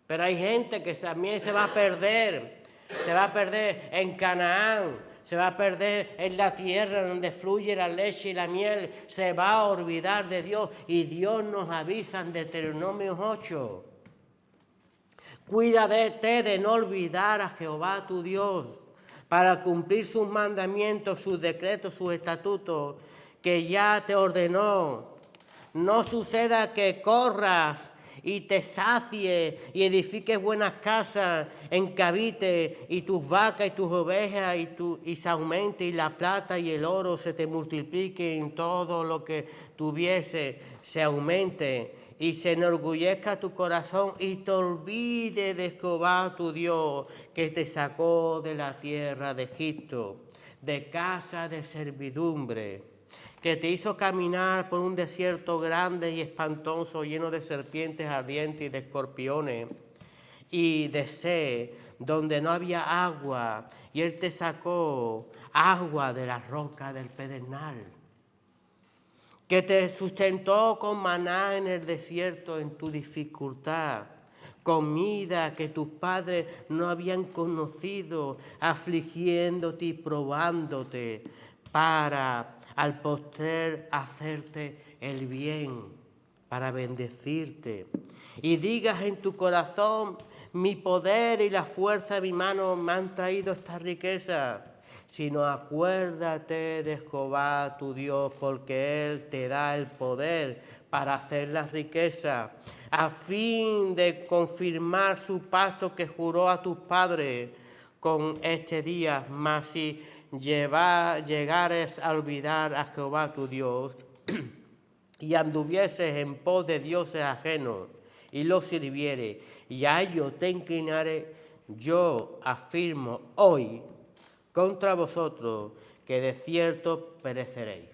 Pero hay gente que también se va a perder en Canaán, se va a perder en la tierra donde fluye la leche y la miel, se va a olvidar de Dios. Y Dios nos avisa en Deuteronomio 8. Cuídate de no olvidar a Jehová tu Dios, para cumplir sus mandamientos, sus decretos, sus estatutos, que ya te ordenó. No suceda que corras y te sacie y edifiques buenas casas en que habite, y tus vacas y tus ovejas y se aumente, y la plata y el oro se te multiplique, en todo lo que tuviese se aumente, y se enorgullezca tu corazón y te olvide de Jehová tu Dios, que te sacó de la tierra de Egipto, de casa de servidumbre, que te hizo caminar por un desierto grande y espantoso, lleno de serpientes ardientes y de escorpiones y de sed, donde no había agua, y Él te sacó agua de la roca del pedernal, que te sustentó con maná en el desierto en tu dificultad, comida que tus padres no habían conocido, afligiéndote y probándote, para al postrer hacerte el bien, para bendecirte. Y digas en tu corazón: mi poder y la fuerza de mi mano me han traído esta riqueza. Sino acuérdate de Jehová tu Dios, porque Él te da el poder para hacer la riqueza, a fin de confirmar su pacto que juró a tus padres con este día. Mas si llegares a olvidar a Jehová tu Dios y anduvieses en pos de dioses ajenos y los sirvieres, y a ellos te inclinare, yo afirmo hoy contra vosotros que de cierto pereceréis.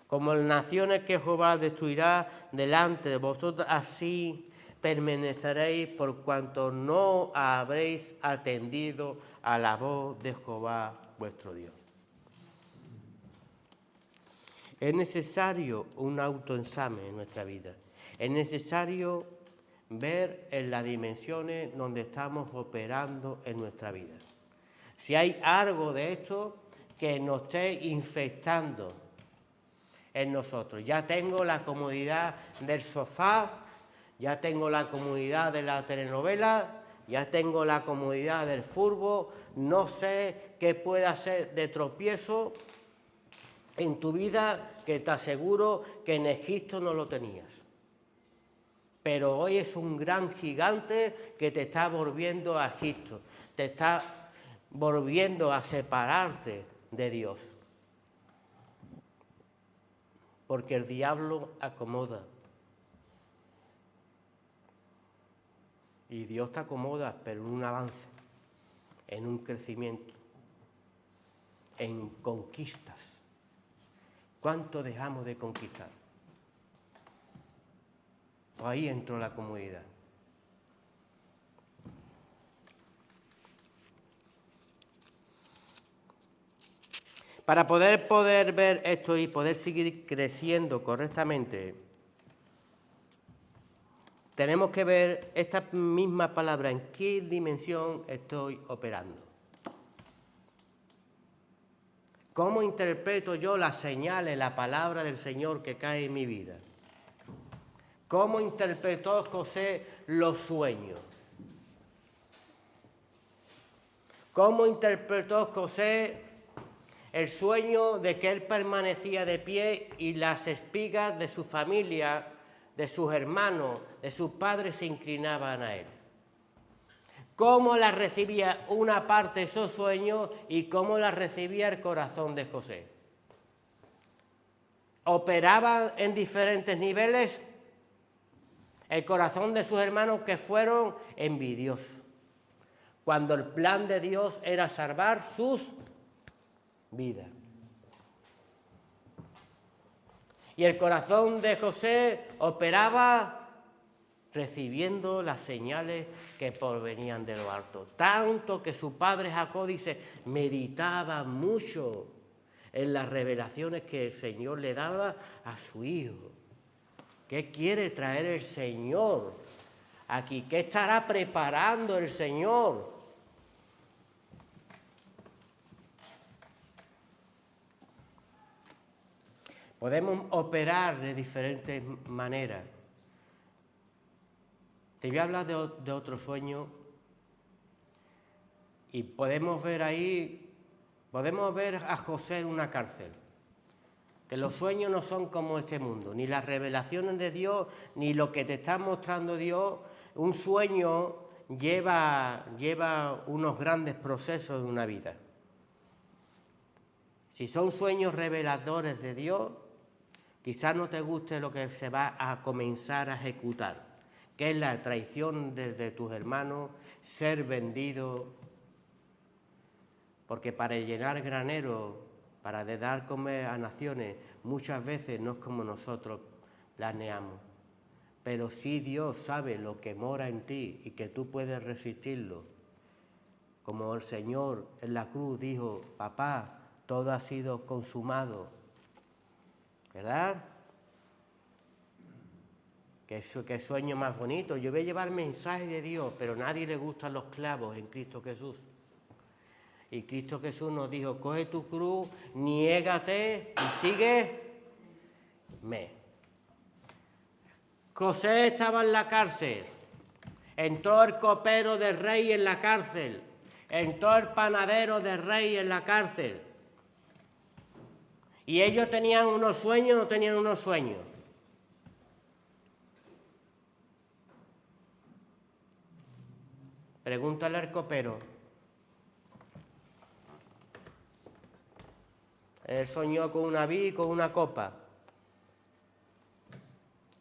Como las naciones que Jehová destruirá delante de vosotros, así permaneceréis, por cuanto no habréis atendido a la voz de Jehová vuestro Dios. Es necesario un autoexamen en nuestra vida. Es necesario ver en las dimensiones donde estamos operando en nuestra vida. Si hay algo de esto que nos esté infectando en nosotros. Ya tengo la comodidad del sofá, ya tengo la comodidad de la telenovela, ya tengo la comodidad del fútbol, no sé qué pueda ser de tropiezo en tu vida, que te aseguro que en Egipto no lo tenías. Pero hoy es un gran gigante que te está volviendo a Egipto, te está volviendo a separarte de Dios. Porque el diablo acomoda. Y Dios te acomoda, pero en un avance, en un crecimiento, en conquistas. ¿Cuánto dejamos de conquistar? Pues ahí entró la comodidad. Para poder ver esto y poder seguir creciendo correctamente, tenemos que ver esta misma palabra, en qué dimensión estoy operando. ¿Cómo interpreto yo las señales, la palabra del Señor que cae en mi vida? ¿Cómo interpretó José los sueños? ¿Cómo interpretó José el sueño de que él permanecía de pie y las espigas de su familia, de sus hermanos, de sus padres se inclinaban a él? ¿Cómo las recibía una parte de esos sueños y cómo las recibía el corazón de José? ¿Operaban en diferentes niveles? El corazón de sus hermanos que fueron envidiosos, cuando el plan de Dios era salvar sus vidas. Y el corazón de José operaba recibiendo las señales que provenían de lo alto. Tanto que su padre Jacob dice, meditaba mucho en las revelaciones que el Señor le daba a su hijo. ¿Qué quiere traer el Señor aquí? ¿Qué estará preparando el Señor? Podemos operar de diferentes maneras. Te voy a hablar de otro sueño y podemos ver a José en una cárcel. Que los sueños no son como este mundo, ni las revelaciones de Dios, ni lo que te está mostrando Dios. Un sueño lleva unos grandes procesos en una vida. Si son sueños reveladores de Dios, quizás no te guste lo que se va a comenzar a ejecutar, que es la traición de tus hermanos, ser vendido, porque para llenar graneros, para dar comer a naciones, muchas veces no es como nosotros planeamos. Pero sí Dios sabe lo que mora en ti y que tú puedes resistirlo. Como el Señor en la cruz dijo, papá, todo ha sido consumado. ¿Verdad? Qué sueño más bonito. Yo voy a llevar el mensaje de Dios, pero a nadie le gustan los clavos en Cristo Jesús. Y Cristo Jesús nos dijo, coge tu cruz, niégate y sígueme. José estaba en la cárcel. Entró el copero del rey en la cárcel. Entró el panadero del rey en la cárcel. Y ellos tenían unos sueños, no tenían unos sueños. Pregúntale al copero. Él soñó con una vid y con una copa.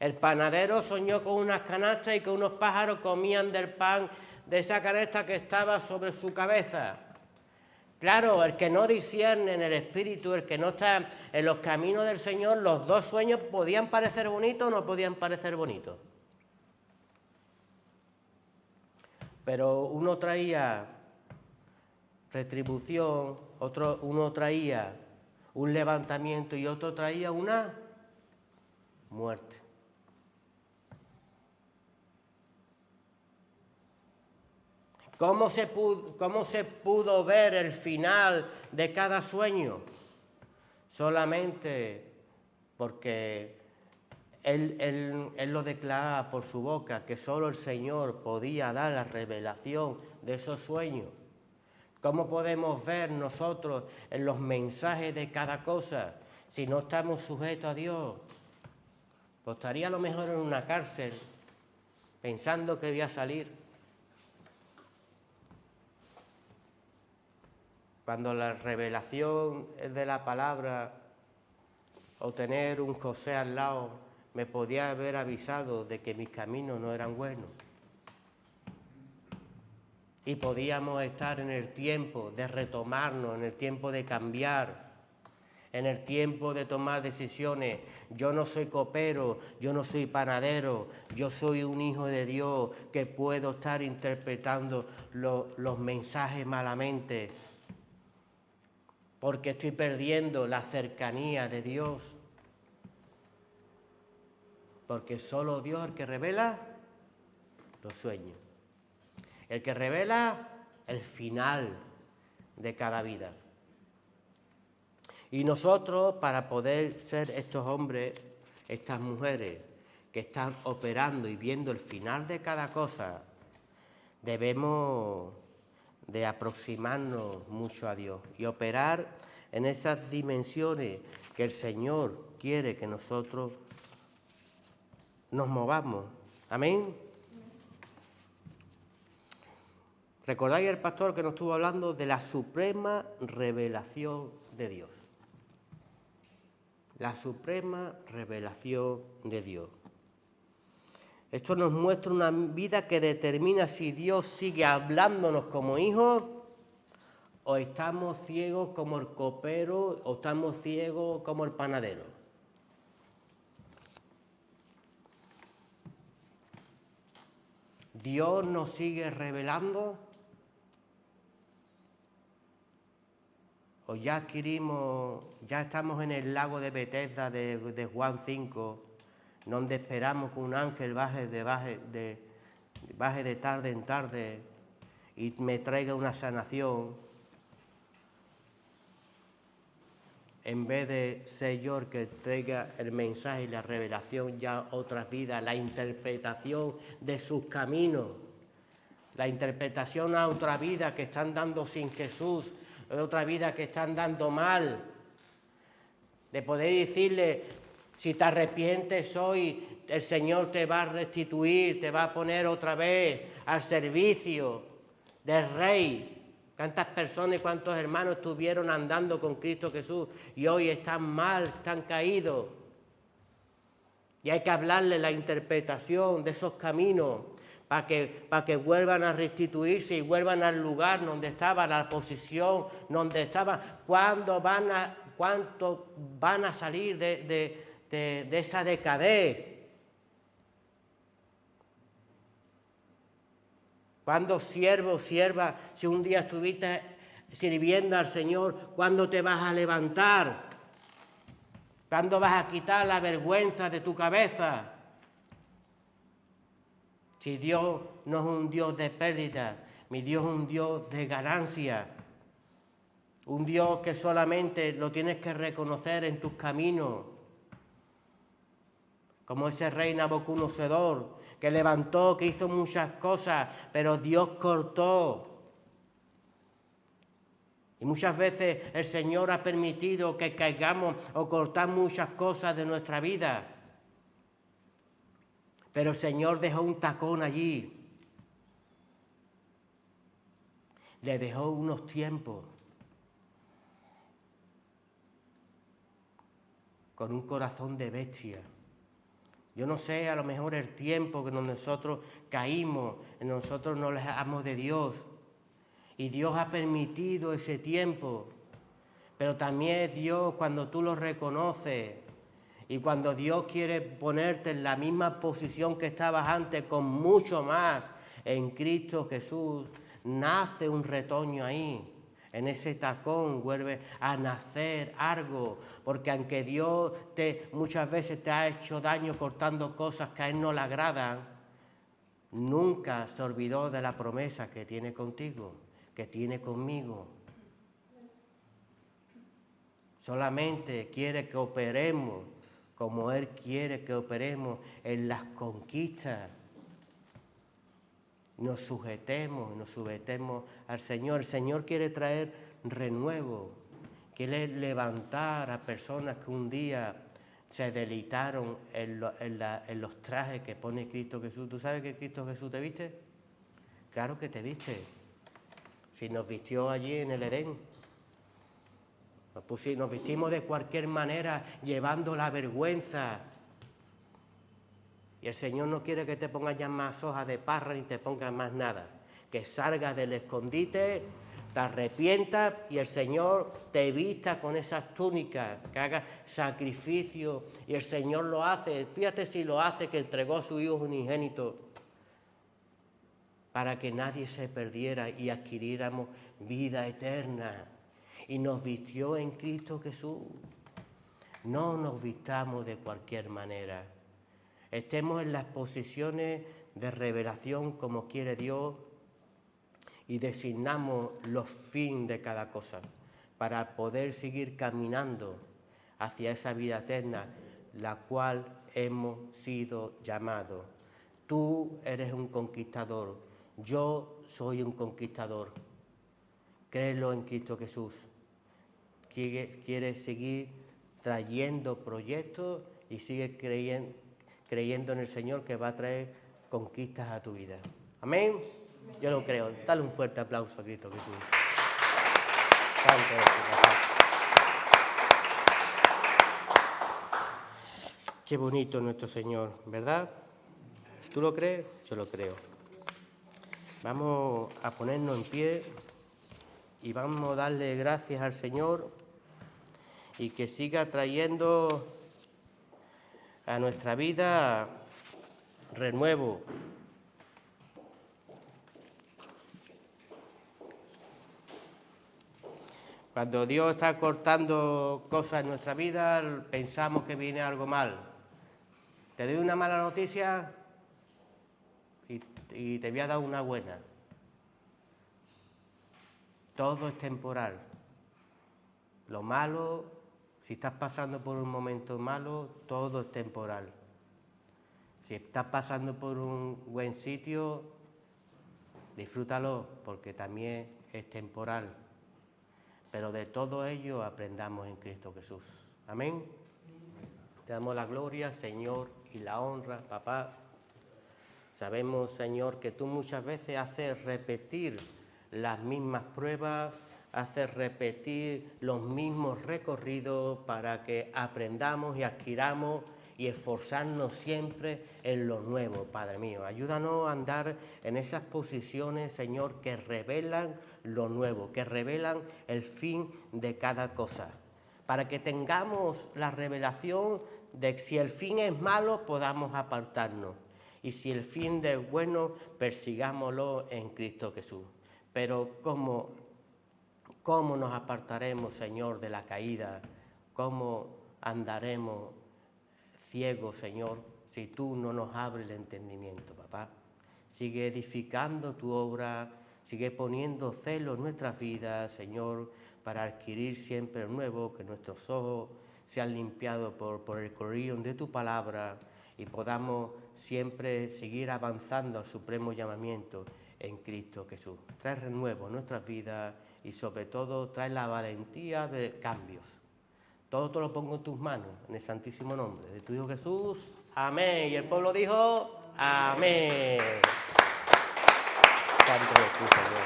El panadero soñó con unas canastas y que unos pájaros comían del pan de esa canasta que estaba sobre su cabeza. Claro, el que no discierne en el espíritu, el que no está en los caminos del Señor, los dos sueños podían parecer bonitos o no podían parecer bonitos. Pero uno traía retribución, uno traía un levantamiento y otro traía una muerte. ¿Cómo se pudo ver el final de cada sueño? Solamente porque él lo declaraba por su boca, que solo el Señor podía dar la revelación de esos sueños. ¿Cómo podemos ver nosotros en los mensajes de cada cosa si no estamos sujetos a Dios? Pues estaría a lo mejor en una cárcel pensando que voy a salir. Cuando la revelación de la palabra o tener un José al lado me podía haber avisado de que mis caminos no eran buenos. Y podíamos estar en el tiempo de retomarnos, en el tiempo de cambiar, en el tiempo de tomar decisiones. Yo no soy copero, yo no soy panadero, yo soy un hijo de Dios que puedo estar interpretando los mensajes malamente, porque estoy perdiendo la cercanía de Dios. Porque solo Dios es el que revela los sueños, el que revela el final de cada vida. Y nosotros, para poder ser estos hombres, estas mujeres que están operando y viendo el final de cada cosa, debemos de aproximarnos mucho a Dios y operar en esas dimensiones que el Señor quiere que nosotros nos movamos. Amén. ¿Recordáis el pastor que nos estuvo hablando de la suprema revelación de Dios? La suprema revelación de Dios. Esto nos muestra una vida que determina si Dios sigue hablándonos como hijos o estamos ciegos como el copero o estamos ciegos como el panadero. Dios nos sigue revelando o ya adquirimos, ya estamos en el lago de Betesda de Juan 5, donde esperamos que un ángel baje de tarde en tarde y me traiga una sanación, en vez de ser yo el que traiga el mensaje y la revelación ya a otras vidas, la interpretación de sus caminos, la interpretación a otra vida que están dando sin Jesús, a otra vida que están dando mal, de poder decirle, si te arrepientes hoy, el Señor te va a restituir, te va a poner otra vez al servicio del Rey. ¿Cuántas personas y cuántos hermanos estuvieron andando con Cristo Jesús y hoy están mal, están caídos? Y hay que hablarle la interpretación de esos caminos para que vuelvan a restituirse y vuelvan al lugar donde estaban, a la posición donde estaban. ¿Cuánto van a salir de esa decadez? ¿Cuándo, siervo, sierva, si un día estuviste sirviendo al Señor, cuándo te vas a levantar? ¿Cuándo vas a quitar la vergüenza de tu cabeza? Si Dios no es un Dios de pérdida, mi Dios es un Dios de ganancia. Un Dios que solamente lo tienes que reconocer en tus caminos. Como ese rey Nabucodonosor, que levantó, que hizo muchas cosas, pero Dios cortó. Y muchas veces el Señor ha permitido que caigamos o cortar muchas cosas de nuestra vida. Pero el Señor dejó un tacón allí. Le dejó unos tiempos. Con un corazón de bestia. Yo no sé, a lo mejor el tiempo que nosotros caímos, nosotros nos alejamos de Dios. Y Dios ha permitido ese tiempo. Pero también es Dios cuando tú lo reconoces. Y cuando Dios quiere ponerte en la misma posición que estabas antes, con mucho más, en Cristo Jesús, nace un retoño ahí. En ese tacón vuelve a nacer algo, porque aunque Dios muchas veces te ha hecho daño cortando cosas que a Él no le agradan, nunca se olvidó de la promesa que tiene contigo, que tiene conmigo. Solamente quiere que operemos como Él quiere que operemos en las conquistas. Nos sujetemos al Señor. El Señor quiere traer renuevo, quiere levantar a personas que un día se deleitaron en los trajes que pone Cristo Jesús. ¿Tú sabes que Cristo Jesús te viste? Claro que te viste. Si nos vistió allí en el Edén. Nos vestimos de cualquier manera, llevando la vergüenza. Y el Señor no quiere que te pongas ya más hojas de parra ni te pongas más nada. Que salgas del escondite, te arrepientas y el Señor te vista con esas túnicas, que hagas sacrificio. Y el Señor lo hace, fíjate si lo hace, que entregó a su Hijo unigénito para que nadie se perdiera y adquiriéramos vida eterna. Y nos vistió en Cristo Jesús. No nos vistamos de cualquier manera. Estemos en las posiciones de revelación como quiere Dios y designamos los fines de cada cosa para poder seguir caminando hacia esa vida eterna, la cual hemos sido llamados. Tú eres un conquistador, yo soy un conquistador. Créelo en Cristo Jesús. Quiere seguir trayendo proyectos y sigue creyendo en el Señor, que va a traer conquistas a tu vida. Amén. Yo lo creo. Dale un fuerte aplauso a Cristo Jesús. Qué bonito nuestro Señor, ¿verdad? ¿Tú lo crees? Yo lo creo. Vamos a ponernos en pie y vamos a darle gracias al Señor y que siga trayendo a nuestra vida renuevo. Cuando Dios está cortando cosas en nuestra vida, pensamos que viene algo mal. Te doy una mala noticia y te voy a dar una buena. Todo es temporal. Lo malo, si estás pasando por un momento malo, todo es temporal. Si estás pasando por un buen sitio, disfrútalo, porque también es temporal. Pero de todo ello aprendamos en Cristo Jesús. Amén. Te damos la gloria, Señor, y la honra, papá. Sabemos, Señor, que tú muchas veces haces repetir las mismas pruebas, haces repetir los mismos recorridos para que aprendamos y adquiramos y esforzarnos siempre en lo nuevo, Padre mío. Ayúdanos a andar en esas posiciones, Señor, que revelan lo nuevo, que revelan el fin de cada cosa, para que tengamos la revelación de que si el fin es malo, podamos apartarnos, y si el fin es bueno, persigámoslo en Cristo Jesús. Pero ¿cómo nos apartaremos, Señor, de la caída? ¿Cómo andaremos ciegos, Señor, si tú no nos abres el entendimiento, papá? Sigue edificando tu obra, sigue poniendo celo en nuestras vidas, Señor, para adquirir siempre el nuevo, que nuestros ojos sean limpiados por el colorión de tu palabra y podamos siempre seguir avanzando al supremo llamamiento en Cristo Jesús. Trae renuevo en nuestras vidas y sobre todo trae la valentía de cambios. Todo te lo pongo en tus manos, en el santísimo nombre de tu Hijo Jesús. Amén. Y el pueblo dijo, amén. Santo eres tú, Señor.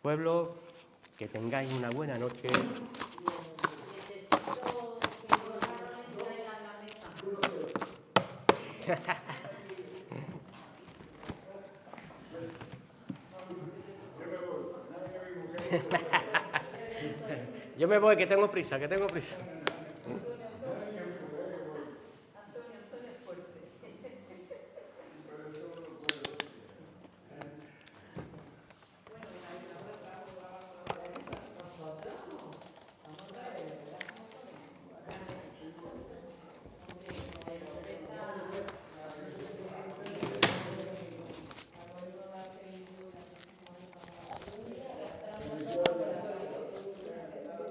Pueblo, que tengáis una buena noche. Yo me voy, que tengo prisa.